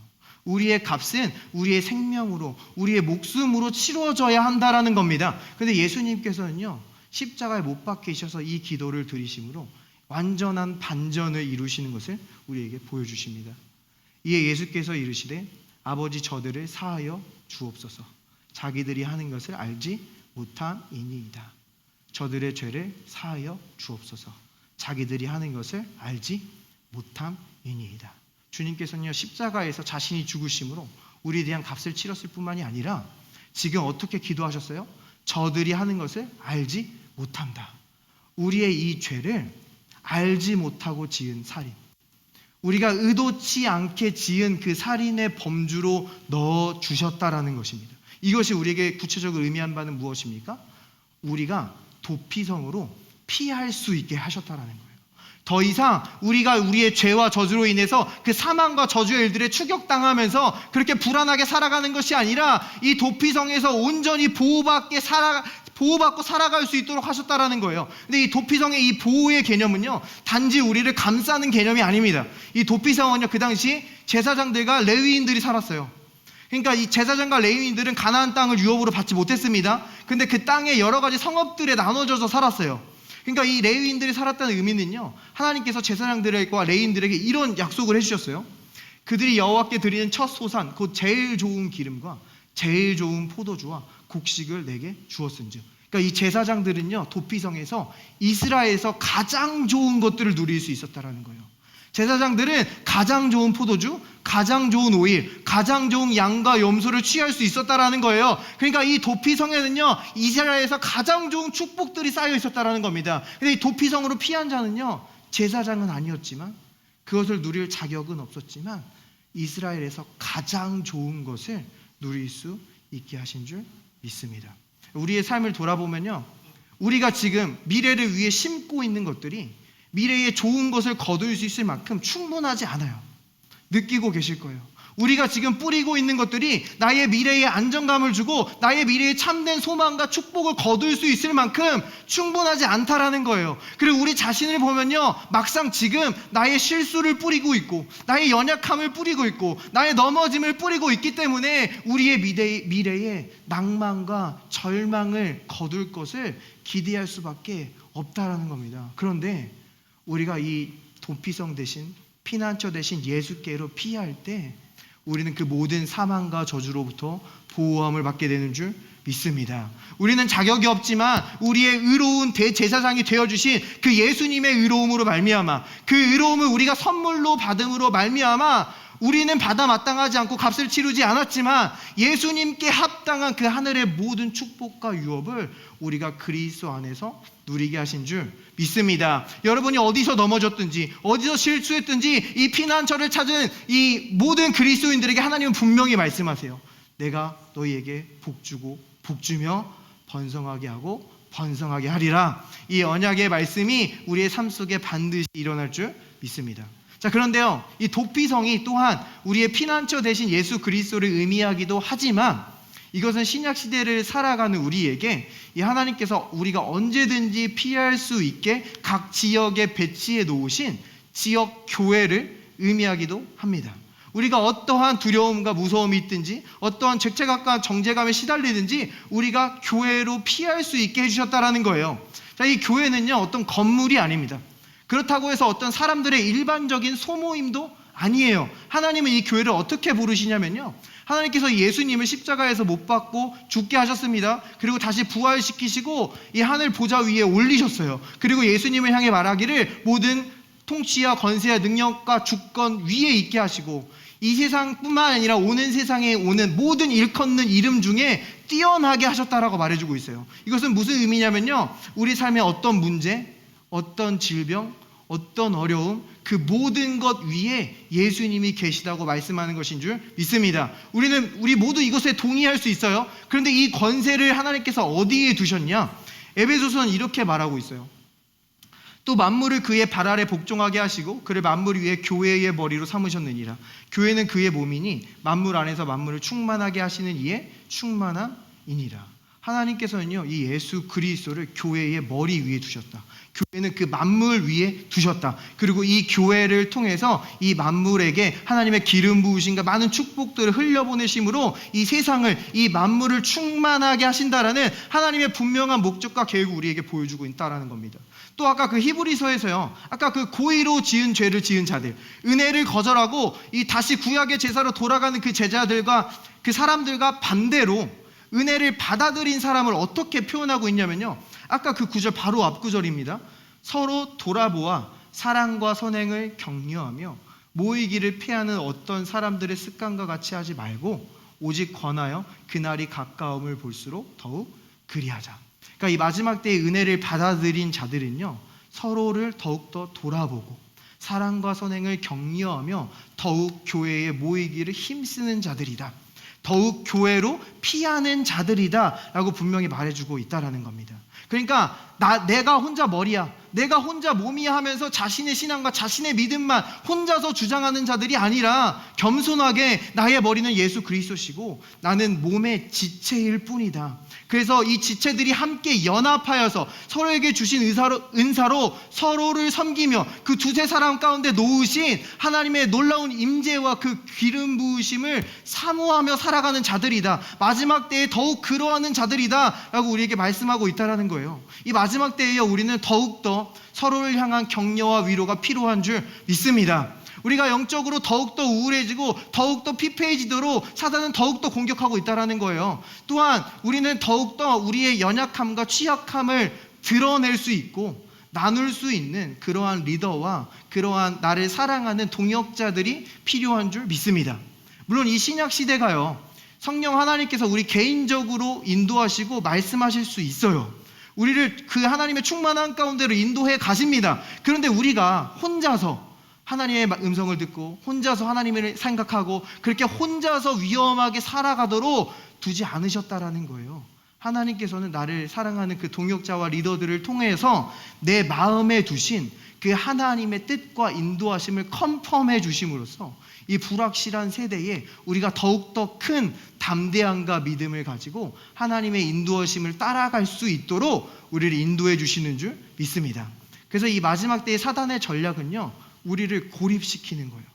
우리의 값은 우리의 생명으로, 우리의 목숨으로 치러져야 한다라는 겁니다. 그런데 예수님께서는요, 십자가에 못 박히셔서 이 기도를 드리심으로 완전한 반전을 이루시는 것을 우리에게 보여주십니다. 이에 예수께서 이르시되 아버지 저들을 사하여 주옵소서. 자기들이 하는 것을 알지 못함이니이다. 저들의 죄를 사하여 주옵소서. 자기들이 하는 것을 알지 못함이니이다. 주님께서는요, 십자가에서 자신이 죽으심으로 우리에 대한 값을 치렀을 뿐만이 아니라 지금 어떻게 기도하셨어요? 저들이 하는 것을 알지 못한다. 우리의 이 죄를 알지 못하고 지은 살인, 우리가 의도치 않게 지은 그 살인의 범주로 넣어주셨다라는 것입니다. 이것이 우리에게 구체적으로 의미한 바는 무엇입니까? 우리가 도피성으로 피할 수 있게 하셨다라는 거예요. 더 이상 우리가 우리의 죄와 저주로 인해서 그 사망과 저주의 일들에 추격당하면서 그렇게 불안하게 살아가는 것이 아니라 이 도피성에서 온전히 보호받고 살아갈 수 있도록 하셨다라는 거예요. 근데 이 도피성의 이 보호의 개념은요, 단지 우리를 감싸는 개념이 아닙니다. 이 도피성은요, 그 당시 제사장들과 레위인들이 살았어요. 그러니까 이 제사장과 레위인들은 가나안 땅을 유업으로 받지 못했습니다. 근데 그 땅에 여러 가지 성읍들에 나눠져서 살았어요. 그러니까 이 레위인들이 살았다는 의미는요, 하나님께서 제사장들과 레위인들에게 이런 약속을 해주셨어요. 그들이 여호와께 드리는 첫 소산, 곧 제일 좋은 기름과 제일 좋은 포도주와 곡식을 내게 주었은즉. 그러니까 이 제사장들은요, 도피성에서 이스라엘에서 가장 좋은 것들을 누릴 수 있었다라는 거예요. 제사장들은 가장 좋은 포도주, 가장 좋은 오일, 가장 좋은 양과 염소를 취할 수 있었다라는 거예요. 그러니까 이 도피성에는요, 이스라엘에서 가장 좋은 축복들이 쌓여 있었다라는 겁니다. 근데 이 도피성으로 피한 자는요, 제사장은 아니었지만, 그것을 누릴 자격은 없었지만 이스라엘에서 가장 좋은 것을 누릴 수 있게 하신 줄 믿습니다. 우리의 삶을 돌아보면요, 우리가 지금 미래를 위해 심고 있는 것들이 미래에 좋은 것을 거둘 수 있을 만큼 충분하지 않아요. 느끼고 계실 거예요. 우리가 지금 뿌리고 있는 것들이 나의 미래에 안정감을 주고 나의 미래에 참된 소망과 축복을 거둘 수 있을 만큼 충분하지 않다라는 거예요. 그리고 우리 자신을 보면요, 막상 지금 나의 실수를 뿌리고 있고 나의 연약함을 뿌리고 있고 나의 넘어짐을 뿌리고 있기 때문에 우리의 미래에 낭만과 절망을 거둘 것을 기대할 수밖에 없다라는 겁니다. 그런데 우리가 이 도피성 대신 피난처 대신 예수께로 피할 때 우리는 그 모든 사망과 저주로부터 보호함을 받게 되는 줄 믿습니다. 우리는 자격이 없지만 우리의 의로운 대제사장이 되어주신 그 예수님의 의로움으로 말미암아, 그 의로움을 우리가 선물로 받음으로 말미암아 우리는 받아 마땅하지 않고 값을 치르지 않았지만 예수님께 합당한 그 하늘의 모든 축복과 유업을 우리가 그리스도 안에서 누리게 하신 줄 믿습니다. 여러분이 어디서 넘어졌든지 어디서 실수했든지 이 피난처를 찾은 이 모든 그리스도인들에게 하나님은 분명히 말씀하세요. 내가 너희에게 복주고 복주며 번성하게 하고 번성하게 하리라. 이 언약의 말씀이 우리의 삶 속에 반드시 일어날 줄 믿습니다. 자, 그런데요, 이 도피성이 또한 우리의 피난처 대신 예수 그리스도를 의미하기도 하지만 이것은 신약 시대를 살아가는 우리에게 이 하나님께서 우리가 언제든지 피할 수 있게 각 지역에 배치해 놓으신 지역 교회를 의미하기도 합니다. 우리가 어떠한 두려움과 무서움이 있든지 어떠한 죄책감과 정죄감에 시달리든지 우리가 교회로 피할 수 있게 해주셨다라는 거예요. 자, 이 교회는요, 어떤 건물이 아닙니다. 그렇다고 해서 어떤 사람들의 일반적인 소모임도 아니에요. 하나님은 이 교회를 어떻게 부르시냐면요, 하나님께서 예수님을 십자가에서 못 박고 죽게 하셨습니다. 그리고 다시 부활시키시고 이 하늘 보좌 위에 올리셨어요. 그리고 예수님을 향해 말하기를 모든 통치와 권세와 능력과 주권 위에 있게 하시고 이 세상뿐만 아니라 오는 세상에 오는 모든 일컫는 이름 중에 뛰어나게 하셨다라고 말해주고 있어요. 이것은 무슨 의미냐면요, 우리 삶의 어떤 문제, 어떤 질병, 어떤 어려움, 그 모든 것 위에 예수님이 계시다고 말씀하는 것인 줄 믿습니다. 우리 모두 이것에 동의할 수 있어요. 그런데 이 권세를 하나님께서 어디에 두셨냐? 에베소서는 이렇게 말하고 있어요. 또 만물을 그의 발 아래 복종하게 하시고 그를 만물 위에 교회의 머리로 삼으셨느니라. 교회는 그의 몸이니 만물 안에서 만물을 충만하게 하시는 이의 충만함이니라. 하나님께서는요, 이 예수 그리스도를 교회의 머리 위에 두셨다. 교회는 그 만물 위에 두셨다. 그리고 이 교회를 통해서 이 만물에게 하나님의 기름 부으심과 많은 축복들을 흘려보내심으로 이 세상을, 이 만물을 충만하게 하신다라는 하나님의 분명한 목적과 계획을 우리에게 보여주고 있다라는 겁니다. 또 아까 그 히브리서에서요, 아까 그 고의로 지은 죄를 지은 자들, 은혜를 거절하고 이 다시 구약의 제사로 돌아가는 그 제자들과 그 사람들과 반대로 은혜를 받아들인 사람을 어떻게 표현하고 있냐면요, 아까 그 구절 바로 앞 구절입니다. 서로 돌아보아 사랑과 선행을 격려하며 모이기를 피하는 어떤 사람들의 습관과 같이 하지 말고 오직 권하여 그날이 가까움을 볼수록 더욱 그리하자. 그러니까 이 마지막 때의 은혜를 받아들인 자들은요, 서로를 더욱더 돌아보고 사랑과 선행을 격려하며 더욱 교회에 모이기를 힘쓰는 자들이다. 더욱 교회로 피하는 자들이다 라고 분명히 말해주고 있다라는 겁니다. 그러니까 내가 혼자 머리야, 내가 혼자 몸이야 하면서 자신의 신앙과 자신의 믿음만 혼자서 주장하는 자들이 아니라 겸손하게 나의 머리는 예수 그리스도시고 나는 몸의 지체일 뿐이다. 그래서 이 지체들이 함께 연합하여서 서로에게 주신 은사로 서로를 섬기며 그 두세 사람 가운데 놓으신 하나님의 놀라운 임재와 그 기름 부으심을 사모하며 살아가는 자들이다. 마지막 때에 더욱 그러하는 자들이다 라고 우리에게 말씀하고 있다는 거예요. 이 마지막 때에 우리는 더욱더 서로를 향한 격려와 위로가 필요한 줄 믿습니다. 우리가 영적으로 더욱더 우울해지고 더욱더 피폐해지도록 사단은 더욱더 공격하고 있다는 거예요. 또한 우리는 더욱더 우리의 연약함과 취약함을 드러낼 수 있고 나눌 수 있는 그러한 리더와 그러한 나를 사랑하는 동역자들이 필요한 줄 믿습니다. 물론 이 신약 시대가요, 성령 하나님께서 우리 개인적으로 인도하시고 말씀하실 수 있어요. 우리를 그 하나님의 충만한 가운데로 인도해 가십니다. 그런데 우리가 혼자서 하나님의 음성을 듣고 혼자서 하나님을 생각하고 그렇게 혼자서 위험하게 살아가도록 두지 않으셨다라는 거예요. 하나님께서는 나를 사랑하는 그 동역자와 리더들을 통해서 내 마음에 두신 그 하나님의 뜻과 인도하심을 컨펌해 주심으로써 이 불확실한 세대에 우리가 더욱더 큰 담대함과 믿음을 가지고 하나님의 인도하심을 따라갈 수 있도록 우리를 인도해 주시는 줄 믿습니다. 그래서 이 마지막 때의 사단의 전략은요, 우리를 고립시키는 거예요.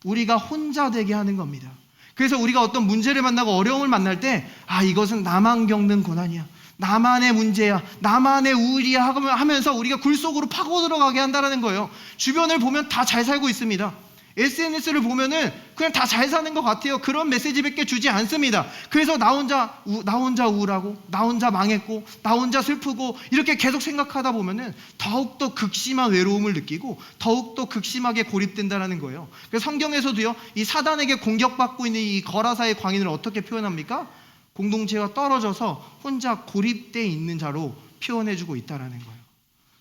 우리가 혼자 되게 하는 겁니다. 그래서 우리가 어떤 문제를 만나고 어려움을 만날 때 이것은 나만 겪는 고난이야, 나만의 문제야, 나만의 우울이야 하면서 우리가 굴 속으로 파고 들어가게 한다는 거예요. 주변을 보면 다 잘 살고 있습니다. SNS를 보면은 그냥 다 잘 사는 것 같아요. 그런 메시지밖에 주지 않습니다. 그래서 나 혼자 우울하고, 나 혼자 망했고, 나 혼자 슬프고, 이렇게 계속 생각하다 보면은 더욱더 극심한 외로움을 느끼고 더욱더 극심하게 고립된다는 거예요. 그래서 성경에서도요, 이 사단에게 공격받고 있는 이 거라사의 광인을 어떻게 표현합니까? 공동체와 떨어져서 혼자 고립되어 있는 자로 표현해주고 있다는 거예요.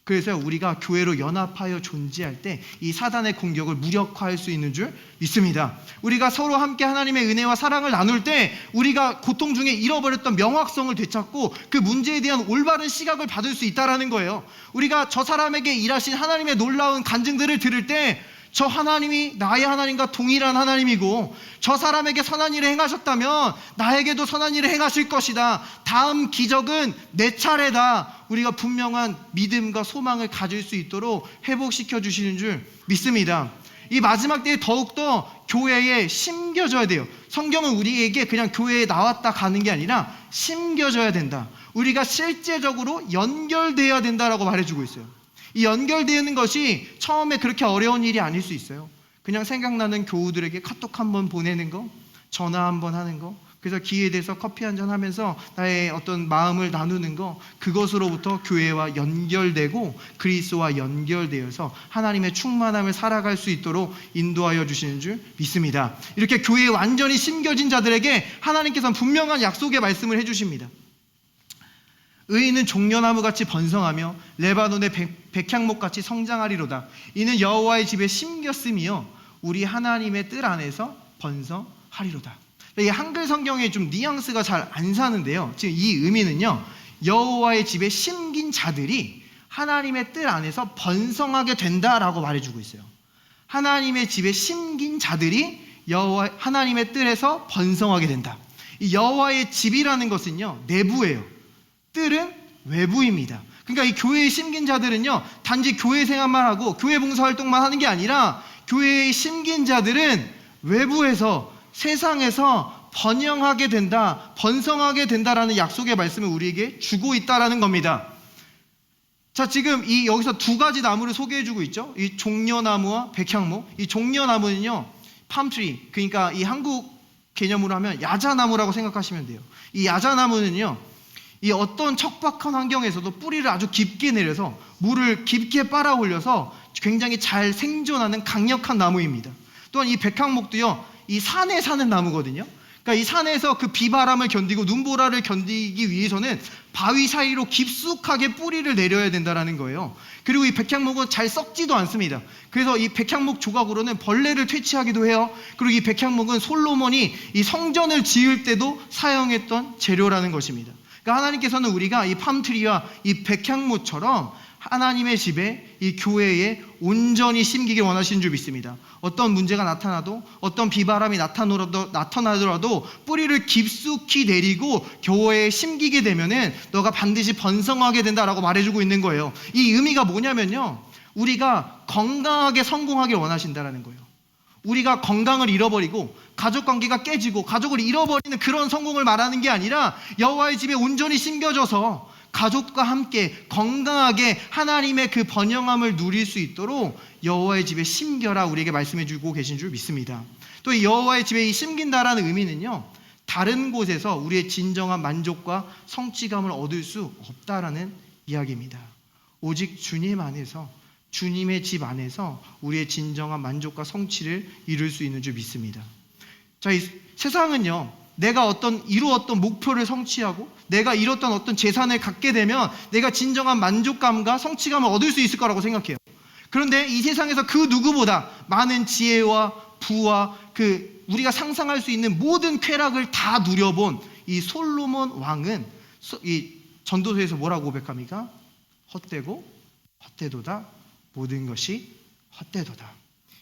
그래서 우리가 교회로 연합하여 존재할 때 이 사단의 공격을 무력화할 수 있는 줄 믿습니다. 우리가 서로 함께 하나님의 은혜와 사랑을 나눌 때 우리가 고통 중에 잃어버렸던 명확성을 되찾고 그 문제에 대한 올바른 시각을 받을 수 있다는 거예요. 우리가 저 사람에게 일하신 하나님의 놀라운 간증들을 들을 때 저 하나님이 나의 하나님과 동일한 하나님이고, 저 사람에게 선한 일을 행하셨다면 나에게도 선한 일을 행하실 것이다, 다음 기적은 내 차례다, 우리가 분명한 믿음과 소망을 가질 수 있도록 회복시켜 주시는 줄 믿습니다. 이 마지막 때에 더욱더 교회에 심겨져야 돼요. 성경은 우리에게 그냥 교회에 나왔다 가는 게 아니라 심겨져야 된다, 우리가 실제적으로 연결되어야 된다라고 말해주고 있어요. 이 연결되는 것이 처음에 그렇게 어려운 일이 아닐 수 있어요. 그냥 생각나는 교우들에게 카톡 한번 보내는 거, 전화 한번 하는 거, 그래서 기회에 대해서 커피 한잔 하면서 나의 어떤 마음을 나누는 거, 그것으로부터 교회와 연결되고 그리스도와 연결되어서 하나님의 충만함을 살아갈 수 있도록 인도하여 주시는 줄 믿습니다. 이렇게 교회에 완전히 심겨진 자들에게 하나님께서는 분명한 약속의 말씀을 해주십니다. 의인은 종려나무같이 번성하며 레바논의 백향목같이 성장하리로다. 이는 여호와의 집에 심겼으며 우리 하나님의 뜰 안에서 번성하리로다. 이 한글 성경에 좀 뉘앙스가 잘 안 사는데요, 지금 이 의미는요, 여호와의 집에 심긴 자들이 하나님의 뜰 안에서 번성하게 된다라고 말해주고 있어요. 하나님의 집에 심긴 자들이 하나님의 뜰에서 번성하게 된다. 이 여호와의 집이라는 것은요, 내부예요. 뜰은 외부입니다. 그러니까 이 교회에 심긴 자들은요, 단지 교회 생활만 하고 교회 봉사활동만 하는 게 아니라 교회에 심긴 자들은 외부에서, 세상에서 번영하게 된다, 번성하게 된다라는 약속의 말씀을 우리에게 주고 있다라는 겁니다. 자, 지금 여기서 두 가지 나무를 소개해주고 있죠. 이 종려나무와 백향목. 이 종려나무는요, 팜트리, 그러니까 이 한국 개념으로 하면 야자나무라고 생각하시면 돼요. 이 야자나무는요, 이 어떤 척박한 환경에서도 뿌리를 아주 깊게 내려서 물을 깊게 빨아 올려서 굉장히 잘 생존하는 강력한 나무입니다. 또한 이 백향목도요, 이 산에 사는 나무거든요. 그러니까 이 산에서 그 비바람을 견디고 눈보라를 견디기 위해서는 바위 사이로 깊숙하게 뿌리를 내려야 된다는 거예요. 그리고 이 백향목은 잘 썩지도 않습니다. 그래서 이 백향목 조각으로는 벌레를 퇴치하기도 해요. 그리고 이 백향목은 솔로몬이 이 성전을 지을 때도 사용했던 재료라는 것입니다. 그러니까 하나님께서는 우리가 이 팜트리와 이 백향목처럼 하나님의 집에, 이 교회에 온전히 심기길 원하시는 줄 믿습니다. 어떤 문제가 나타나도, 어떤 비바람이 나타나더라도 뿌리를 깊숙이 내리고 교회에 심기게 되면은 너가 반드시 번성하게 된다라고 말해주고 있는 거예요. 이 의미가 뭐냐면요, 우리가 건강하게 성공하길 원하신다라는 거예요. 우리가 건강을 잃어버리고 가족관계가 깨지고 가족을 잃어버리는 그런 성공을 말하는 게 아니라 여호와의 집에 온전히 심겨져서 가족과 함께 건강하게 하나님의 그 번영함을 누릴 수 있도록 여호와의 집에 심겨라, 우리에게 말씀해 주고 계신 줄 믿습니다. 또 이 여호와의 집에 이 심긴다라는 의미는요, 다른 곳에서 우리의 진정한 만족과 성취감을 얻을 수 없다라는 이야기입니다. 오직 주님 안에서, 주님의 집 안에서 우리의 진정한 만족과 성취를 이룰 수 있는 줄 믿습니다. 자, 이 세상은요, 내가 이루었던 목표를 성취하고 내가 이뤘던 어떤 재산을 갖게 되면 내가 진정한 만족감과 성취감을 얻을 수 있을 거라고 생각해요. 그런데 이 세상에서 그 누구보다 많은 지혜와 부와 우리가 상상할 수 있는 모든 쾌락을 다 누려본 이 솔로몬 왕은 이 전도서에서 뭐라고 고백합니까? 헛되고 헛되도다, 모든 것이 헛되도다.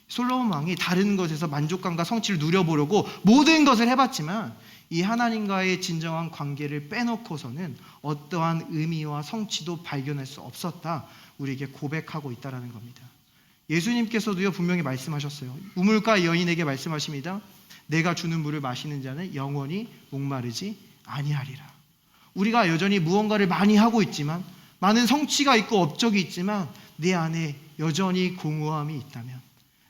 솔로몬 왕이 다른 것에서 만족감과 성취를 누려보려고 모든 것을 해봤지만 이 하나님과의 진정한 관계를 빼놓고서는 어떠한 의미와 성취도 발견할 수 없었다, 우리에게 고백하고 있다는 겁니다. 예수님께서도요, 분명히 말씀하셨어요. 우물가 여인에게 말씀하십니다. 내가 주는 물을 마시는 자는 영원히 목마르지 아니하리라. 우리가 여전히 무언가를 많이 하고 있지만, 많은 성취가 있고 업적이 있지만 내 안에 여전히 공허함이 있다면,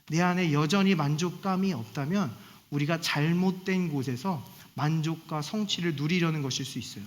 내 안에 여전히 만족감이 없다면 우리가 잘못된 곳에서 만족과 성취를 누리려는 것일 수 있어요.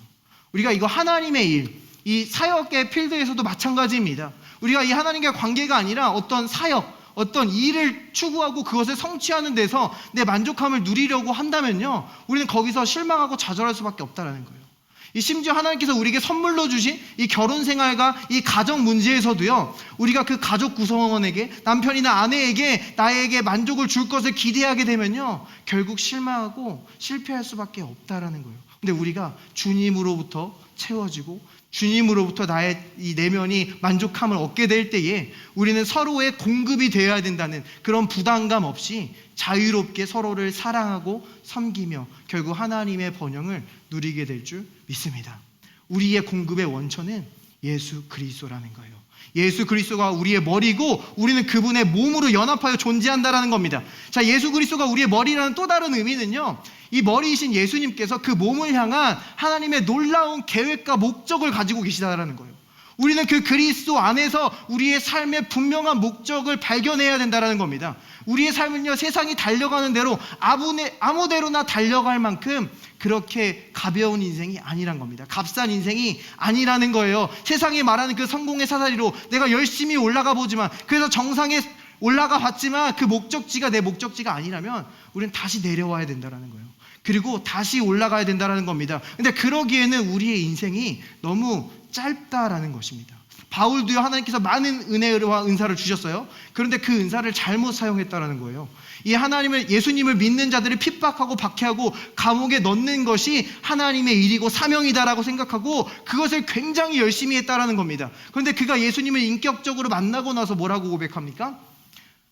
우리가 이거 하나님의 일, 이 사역의 필드에서도 마찬가지입니다. 우리가 이 하나님과 관계가 아니라 어떤 사역, 어떤 일을 추구하고 그것을 성취하는 데서 내 만족함을 누리려고 한다면요, 우리는 거기서 실망하고 좌절할 수밖에 없다는 거예요. 이 심지어 하나님께서 우리에게 선물로 주신 이 결혼 생활과 이 가정 문제에서도요, 우리가 그 가족 구성원에게, 남편이나 아내에게 나에게 만족을 줄 것을 기대하게 되면요, 결국 실망하고 실패할 수밖에 없다라는 거예요. 근데 우리가 주님으로부터 채워지고 주님으로부터 나의 이 내면이 만족함을 얻게 될 때에 우리는 서로의 공급이 되어야 된다는 그런 부담감 없이 자유롭게 서로를 사랑하고 섬기며 결국 하나님의 번영을 누리게 될 줄 믿습니다. 우리의 공급의 원천은 예수 그리스도라는 거예요. 예수 그리스도가 우리의 머리고 우리는 그분의 몸으로 연합하여 존재한다라는 겁니다. 자, 예수 그리스도가 우리의 머리라는 또 다른 의미는요, 이 머리이신 예수님께서 그 몸을 향한 하나님의 놀라운 계획과 목적을 가지고 계시다라는 거예요. 우리는 그 그리스도 안에서 우리의 삶의 분명한 목적을 발견해야 된다는 겁니다. 우리의 삶은요, 세상이 달려가는 대로 아무데로나 달려갈 만큼 그렇게 가벼운 인생이 아니란 겁니다. 값싼 인생이 아니라는 거예요. 세상이 말하는 그 성공의 사다리로 내가 열심히 올라가 보지만, 그래서 정상에 올라가 봤지만 그 목적지가 내 목적지가 아니라면 우리는 다시 내려와야 된다는 거예요. 그리고 다시 올라가야 된다는 겁니다. 근데 그러기에는 우리의 인생이 너무 짧다라는 것입니다. 바울도요, 하나님께서 많은 은혜와 은사를 주셨어요. 그런데 그 은사를 잘못 사용했다라는 거예요. 이 하나님을, 예수님을 믿는 자들을 핍박하고 박해하고 감옥에 넣는 것이 하나님의 일이고 사명이다라고 생각하고 그것을 굉장히 열심히 했다라는 겁니다. 그런데 그가 예수님을 인격적으로 만나고 나서 뭐라고 고백합니까?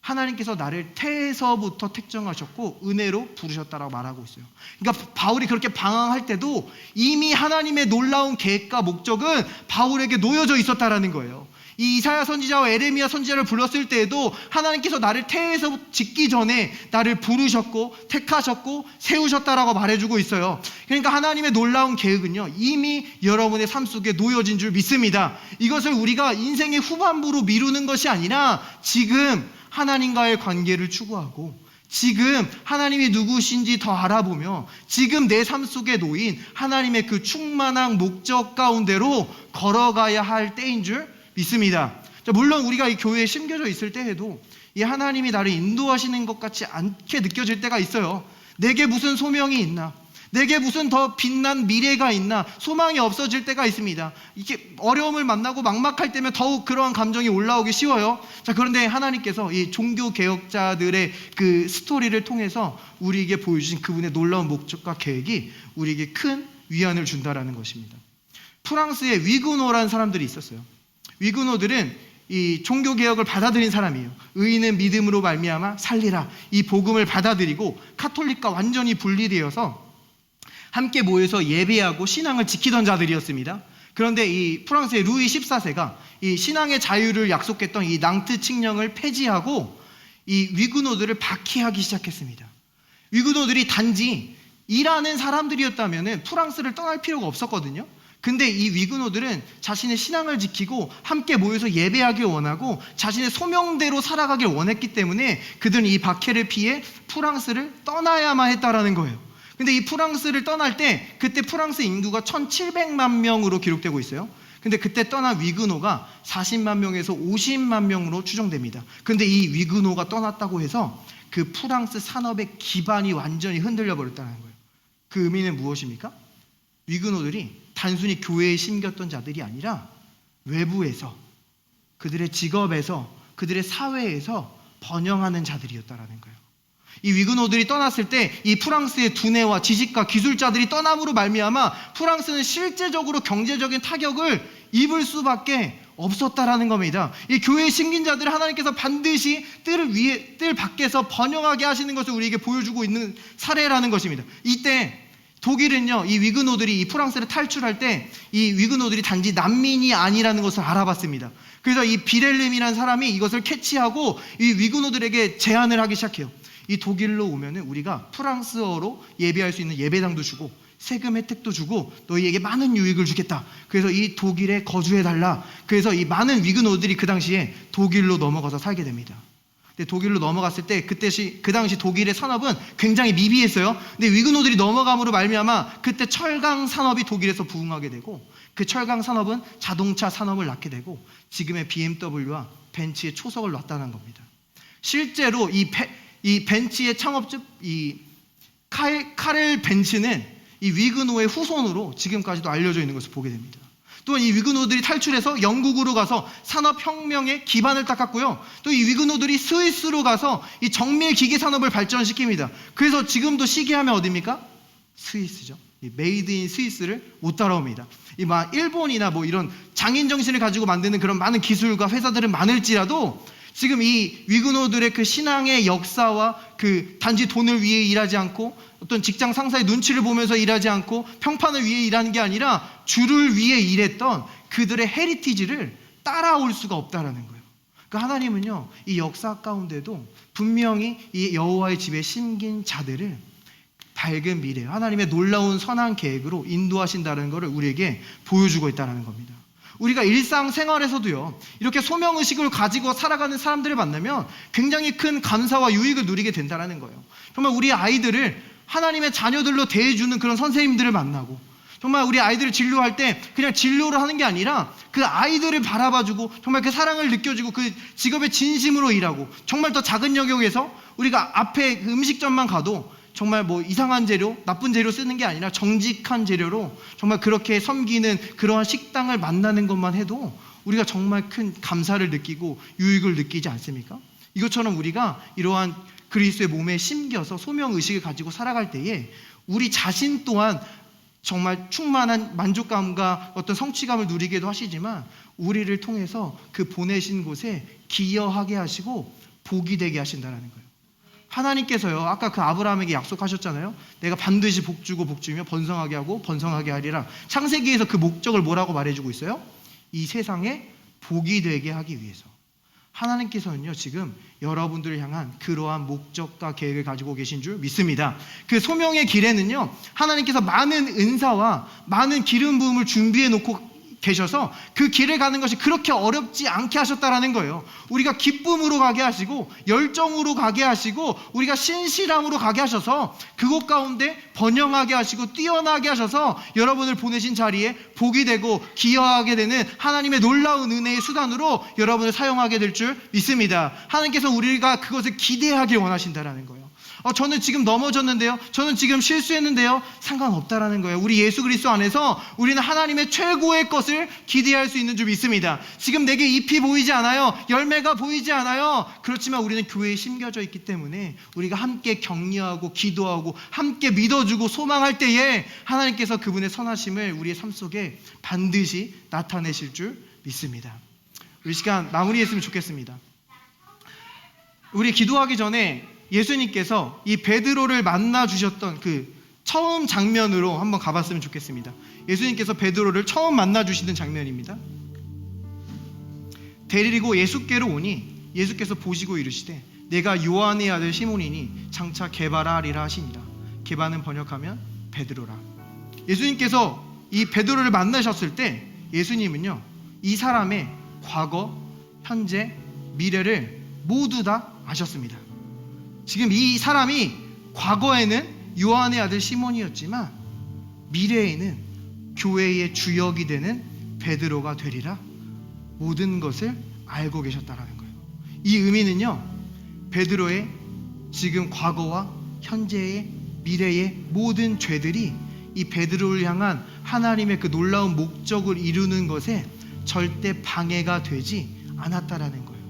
하나님께서 나를 태에서부터 택정하셨고 은혜로 부르셨다라고 말하고 있어요. 그러니까 바울이 그렇게 방황할 때도 이미 하나님의 놀라운 계획과 목적은 바울에게 놓여져 있었다라는 거예요. 이 이사야 선지자와 에레미야 선지자를 불렀을 때에도 하나님께서 나를 태에서 짓기 전에 나를 부르셨고 택하셨고 세우셨다라고 말해주고 있어요. 그러니까 하나님의 놀라운 계획은요, 이미 여러분의 삶 속에 놓여진 줄 믿습니다. 이것을 우리가 인생의 후반부로 미루는 것이 아니라 지금 하나님과의 관계를 추구하고 지금 하나님이 누구신지 더 알아보며 지금 내 삶 속에 놓인 하나님의 그 충만한 목적 가운데로 걸어가야 할 때인 줄 믿습니다. 물론 우리가 이 교회에 심겨져 있을 때에도 이 하나님이 나를 인도하시는 것 같지 않게 느껴질 때가 있어요. 내게 무슨 소명이 있나? 내게 무슨 더 빛난 미래가 있나? 소망이 없어질 때가 있습니다. 이렇게 어려움을 만나고 막막할 때면 더욱 그러한 감정이 올라오기 쉬워요. 자, 그런데 하나님께서 이 종교 개혁자들의 그 스토리를 통해서 우리에게 보여주신 그분의 놀라운 목적과 계획이 우리에게 큰 위안을 준다라는 것입니다. 프랑스에 위그노라는 사람들이 있었어요. 위그노들은 이 종교 개혁을 받아들인 사람이에요. 의인은 믿음으로 말미암아 살리라, 이 복음을 받아들이고 카톨릭과 완전히 분리되어서 함께 모여서 예배하고 신앙을 지키던 자들이었습니다. 그런데 이 프랑스의 루이 14세가 이 신앙의 자유를 약속했던 이 낭트 칙령을 폐지하고 이 위그노들을 박해하기 시작했습니다. 위그노들이 단지 일하는 사람들이었다면 프랑스를 떠날 필요가 없었거든요. 근데 이 위그노들은 자신의 신앙을 지키고 함께 모여서 예배하길 원하고 자신의 소명대로 살아가길 원했기 때문에 그들은 이 박해를 피해 프랑스를 떠나야만 했다라는 거예요. 근데 이 프랑스를 떠날 때 그때 프랑스 인구가 1700만 명으로 기록되고 있어요. 근데 그때 떠난 위그노가 40만 명에서 50만 명으로 추정됩니다. 근데 이 위그노가 떠났다고 해서 그 프랑스 산업의 기반이 완전히 흔들려 버렸다는 거예요. 그 의미는 무엇입니까? 위그노들이 단순히 교회에 심겼던 자들이 아니라 외부에서, 그들의 직업에서, 그들의 사회에서 번영하는 자들이었다라는 거예요. 이 위그노들이 떠났을 때 이 프랑스의 두뇌와 지식과 기술자들이 떠남으로 말미암아 프랑스는 실제적으로 경제적인 타격을 입을 수밖에 없었다라는 겁니다. 이 교회에 심긴 자들을 하나님께서 반드시 뜰 밖에서 번영하게 하시는 것을 우리에게 보여주고 있는 사례라는 것입니다. 이때 독일은요, 이 위그노들이 이 프랑스를 탈출할 때 이 위그노들이 단지 난민이 아니라는 것을 알아봤습니다. 그래서 이 비렐름이라는 사람이 이것을 캐치하고 이 위그노들에게 제안을 하기 시작해요. 이 독일로 오면은 우리가 프랑스어로 예배할 수 있는 예배당도 주고 세금 혜택도 주고 너희에게 많은 유익을 주겠다. 그래서 이 독일에 거주해달라. 그래서 이 많은 위그노들이 그 당시에 독일로 넘어가서 살게 됩니다. 근데 독일로 넘어갔을 때 그 당시 독일의 산업은 굉장히 미비했어요. 근데 위그노들이 넘어감으로 말미암아 그때 철강 산업이 독일에서 부흥하게 되고, 그 철강 산업은 자동차 산업을 낳게 되고 지금의 BMW와 벤츠의 초석을 놨다는 겁니다. 실제로 이 벤츠의 창업주 이 카렐 벤츠는 이 위그노의 후손으로 지금까지도 알려져 있는 것을 보게 됩니다. 또한 이 위그노들이 탈출해서 영국으로 가서 산업혁명의 기반을 닦았고요. 또 이 위그노들이 스위스로 가서 이 정밀 기계 산업을 발전시킵니다. 그래서 지금도 시기하면 어디입니까? 스위스죠. 이 메이드 인 스위스를 못 따라옵니다. 이 막 일본이나 뭐 이런 장인 정신을 가지고 만드는 그런 많은 기술과 회사들은 많을지라도 지금 이 위그노들의 그 신앙의 역사와 그 단지 돈을 위해 일하지 않고 어떤 직장 상사의 눈치를 보면서 일하지 않고 평판을 위해 일하는 게 아니라 주를 위해 일했던 그들의 헤리티지를 따라올 수가 없다라는 거예요. 그러니까 하나님은요, 이 역사 가운데도 분명히 이 여호와의 집에 심긴 자들을 밝은 미래, 하나님의 놀라운 선한 계획으로 인도하신다는 것을 우리에게 보여주고 있다는 겁니다. 우리가 일상생활에서도요, 이렇게 소명의식을 가지고 살아가는 사람들을 만나면 굉장히 큰 감사와 유익을 누리게 된다는 거예요. 정말 우리 아이들을 하나님의 자녀들로 대해주는 그런 선생님들을 만나고, 정말 우리 아이들을 진료할 때 그냥 진료를 하는 게 아니라 그 아이들을 바라봐주고 정말 그 사랑을 느껴주고 그 직업에 진심으로 일하고, 정말 더 작은 영역에서 우리가 앞에 그 음식점만 가도 정말 뭐 이상한 재료, 나쁜 재료 쓰는 게 아니라 정직한 재료로 정말 그렇게 섬기는 그러한 식당을 만나는 것만 해도 우리가 정말 큰 감사를 느끼고 유익을 느끼지 않습니까? 이것처럼 우리가 이러한 그리스도의 몸에 심겨서 소명의식을 가지고 살아갈 때에 우리 자신 또한 정말 충만한 만족감과 어떤 성취감을 누리게도 하시지만 우리를 통해서 그 보내신 곳에 기여하게 하시고 복이 되게 하신다는 거예요. 하나님께서요, 아까 그 아브라함에게 약속하셨잖아요. 내가 반드시 복주고 복주며 번성하게 하고 번성하게 하리라. 창세기에서 그 목적을 뭐라고 말해주고 있어요? 이 세상에 복이 되게 하기 위해서. 하나님께서는요, 지금 여러분들을 향한 그러한 목적과 계획을 가지고 계신 줄 믿습니다. 그 소명의 길에는요, 하나님께서 많은 은사와 많은 기름 부음을 준비해 놓고 계셔서 그 길을 가는 것이 그렇게 어렵지 않게 하셨다라는 거예요. 우리가 기쁨으로 가게 하시고 열정으로 가게 하시고 우리가 신실함으로 가게 하셔서 그곳 가운데 번영하게 하시고 뛰어나게 하셔서 여러분을 보내신 자리에 복이 되고 기여하게 되는 하나님의 놀라운 은혜의 수단으로 여러분을 사용하게 될 줄 믿습니다. 하나님께서 우리가 그것을 기대하길 원하신다라는 거예요. 저는 지금 넘어졌는데요, 저는 지금 실수했는데요, 상관없다라는 거예요. 우리 예수 그리스도 안에서 우리는 하나님의 최고의 것을 기대할 수 있는 줄 믿습니다. 지금 내게 잎이 보이지 않아요, 열매가 보이지 않아요. 그렇지만 우리는 교회에 심겨져 있기 때문에 우리가 함께 격려하고 기도하고 함께 믿어주고 소망할 때에 하나님께서 그분의 선하심을 우리의 삶 속에 반드시 나타내실 줄 믿습니다. 우리 시간 마무리했으면 좋겠습니다. 우리 기도하기 전에 예수님께서 이 베드로를 만나 주셨던 그 처음 장면으로 한번 가봤으면 좋겠습니다. 예수님께서 베드로를 처음 만나 주시는 장면입니다. 데리고 예수께로 오니 예수께서 보시고 이르시되 내가 요한의 아들 시몬이니 장차 게바라리라 하시니라. 게바는 번역하면 베드로라. 예수님께서 이 베드로를 만나셨을 때 예수님은요, 이 사람의 과거, 현재, 미래를 모두 다 아셨습니다. 지금 이 사람이 과거에는 요한의 아들 시몬이었지만 미래에는 교회의 주역이 되는 베드로가 되리라 모든 것을 알고 계셨다라는 거예요. 이 의미는요, 베드로의 지금 과거와 현재의 미래의 모든 죄들이 이 베드로를 향한 하나님의 그 놀라운 목적을 이루는 것에 절대 방해가 되지 않았다라는 거예요.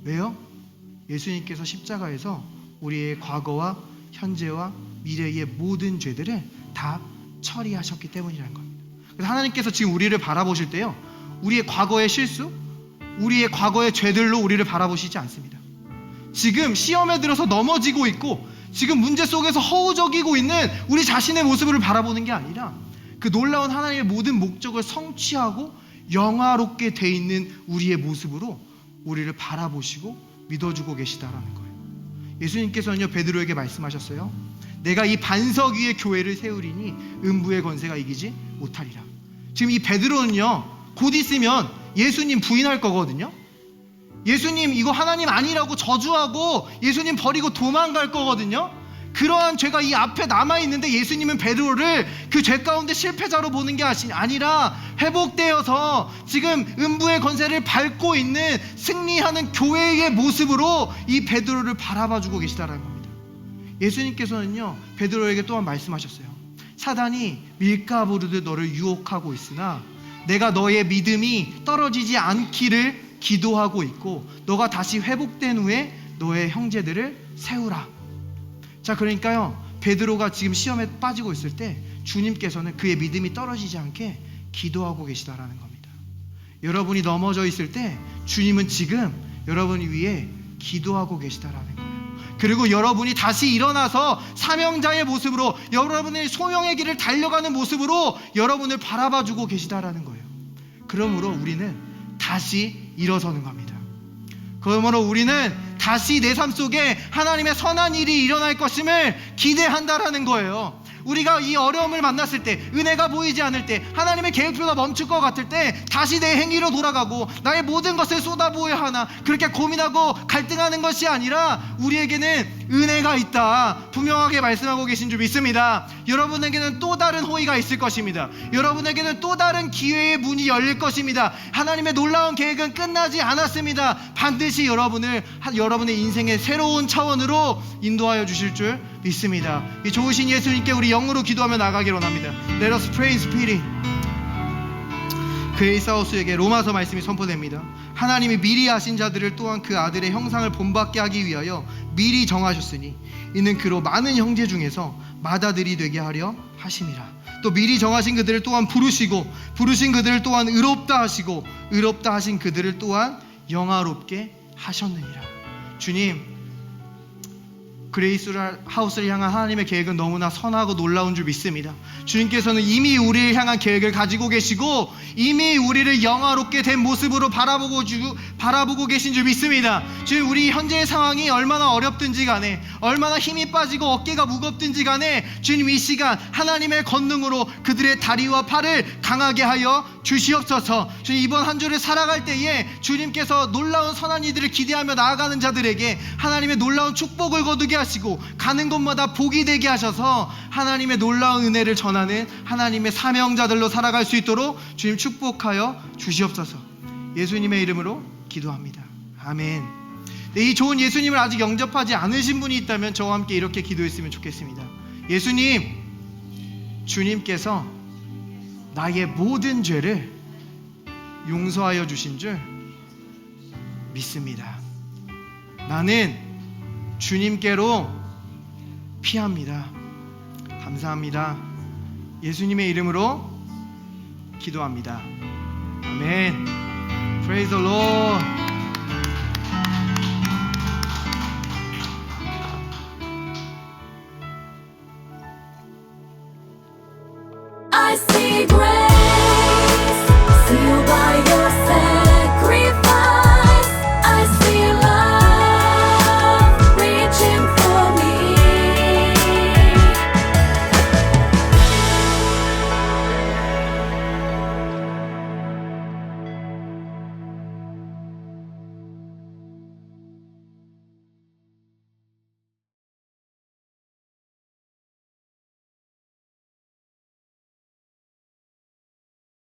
왜요? 예수님께서 십자가에서 우리의 과거와 현재와 미래의 모든 죄들을 다 처리하셨기 때문이라는 겁니다. 그래서 하나님께서 지금 우리를 바라보실 때요, 우리의 과거의 실수, 우리의 과거의 죄들로 우리를 바라보시지 않습니다. 지금 시험에 들어서 넘어지고 있고 지금 문제 속에서 허우적이고 있는 우리 자신의 모습을 바라보는 게 아니라 그 놀라운 하나님의 모든 목적을 성취하고 영화롭게 돼 있는 우리의 모습으로 우리를 바라보시고 믿어주고 계시다라는 거예요. 예수님께서는요, 베드로에게 말씀하셨어요. 내가 이 반석 위에 교회를 세우리니 음부의 권세가 이기지 못하리라. 지금 이 베드로는요, 곧 있으면 예수님 부인할 거거든요. 예수님 이거 하나님 아니라고 저주하고 예수님 버리고 도망갈 거거든요. 그러한 죄가 이 앞에 남아있는데 예수님은 베드로를 그 죄 가운데 실패자로 보는 게 아니라 회복되어서 지금 음부의 권세를 밟고 있는 승리하는 교회의 모습으로 이 베드로를 바라봐주고 계시다라는 겁니다. 예수님께서는요 베드로에게 또한 말씀하셨어요. 사단이 밀가부르듯 너를 유혹하고 있으나 내가 너의 믿음이 떨어지지 않기를 기도하고 있고 너가 다시 회복된 후에 너의 형제들을 세우라. 자, 그러니까요 베드로가 지금 시험에 빠지고 있을 때 주님께서는 그의 믿음이 떨어지지 않게 기도하고 계시다라는 겁니다. 여러분이 넘어져 있을 때 주님은 지금 여러분 위해 기도하고 계시다라는 거예요. 그리고 여러분이 다시 일어나서 사명자의 모습으로 여러분의 소명의 길을 달려가는 모습으로 여러분을 바라봐주고 계시다라는 거예요. 그러므로 우리는 다시 일어서는 겁니다. 그러므로 우리는 다시 내 삶 속에 하나님의 선한 일이 일어날 것임을 기대한다라는 거예요. 우리가 이 어려움을 만났을 때, 은혜가 보이지 않을 때, 하나님의 계획표가 멈출 것 같을 때 다시 내 행위로 돌아가고 나의 모든 것을 쏟아부어야 하나 그렇게 고민하고 갈등하는 것이 아니라 우리에게는 은혜가 있다 분명하게 말씀하고 계신 줄 믿습니다. 여러분에게는 또 다른 호의가 있을 것입니다. 여러분에게는 또 다른 기회의 문이 열릴 것입니다. 하나님의 놀라운 계획은 끝나지 않았습니다. 반드시 여러분의 인생의 새로운 차원으로 인도하여 주실 줄 믿습니다. 이 좋으신 예수님께 우리 영으로 기도하며 나가기로 합니다. Let us pray in spirit. 그레이스하우스에게 로마서 말씀이 선포됩니다. 하나님이 미리 아신 자들을 또한 그 아들의 형상을 본받게 하기 위하여 미리 정하셨으니 이는 그로 많은 형제 중에서 맏아들이 되게 하려 하심이라. 또 미리 정하신 그들을 또한 부르시고 부르신 그들을 또한 의롭다 하시고 의롭다 하신 그들을 또한 영화롭게 하셨느니라. 주님, 그레이스 하우스를 향한 하나님의 계획은 너무나 선하고 놀라운 줄 믿습니다. 주님께서는 이미 우리를 향한 계획을 가지고 계시고 이미 우리를 영화롭게 된 모습으로 바라보고 계신 줄 믿습니다. 주님, 우리 현재의 상황이 얼마나 어렵든지 간에 얼마나 힘이 빠지고 어깨가 무겁든지 간에 주님 이 시간 하나님의 권능으로 그들의 다리와 팔을 강하게 하여 주시옵소서. 주님, 이번 한 주를 살아갈 때에 주님께서 놀라운 선한 이들을 기대하며 나아가는 자들에게 하나님의 놀라운 축복을 거두게 하시고 가는 곳마다 복이 되게 하셔서 하나님의 놀라운 은혜를 전하는 하나님의 사명자들로 살아갈 수 있도록 주님 축복하여 주시옵소서. 예수님의 이름으로 기도합니다. 아멘. 이 좋은 예수님을 아직 영접하지 않으신 분이 있다면 저와 함께 이렇게 기도했으면 좋겠습니다. 예수님, 주님께서 나의 모든 죄를 용서하여 주신 줄 믿습니다. 나는 주님께로 피합니다. 감사합니다. 예수님의 이름으로 기도합니다. 아멘. Praise the Lord.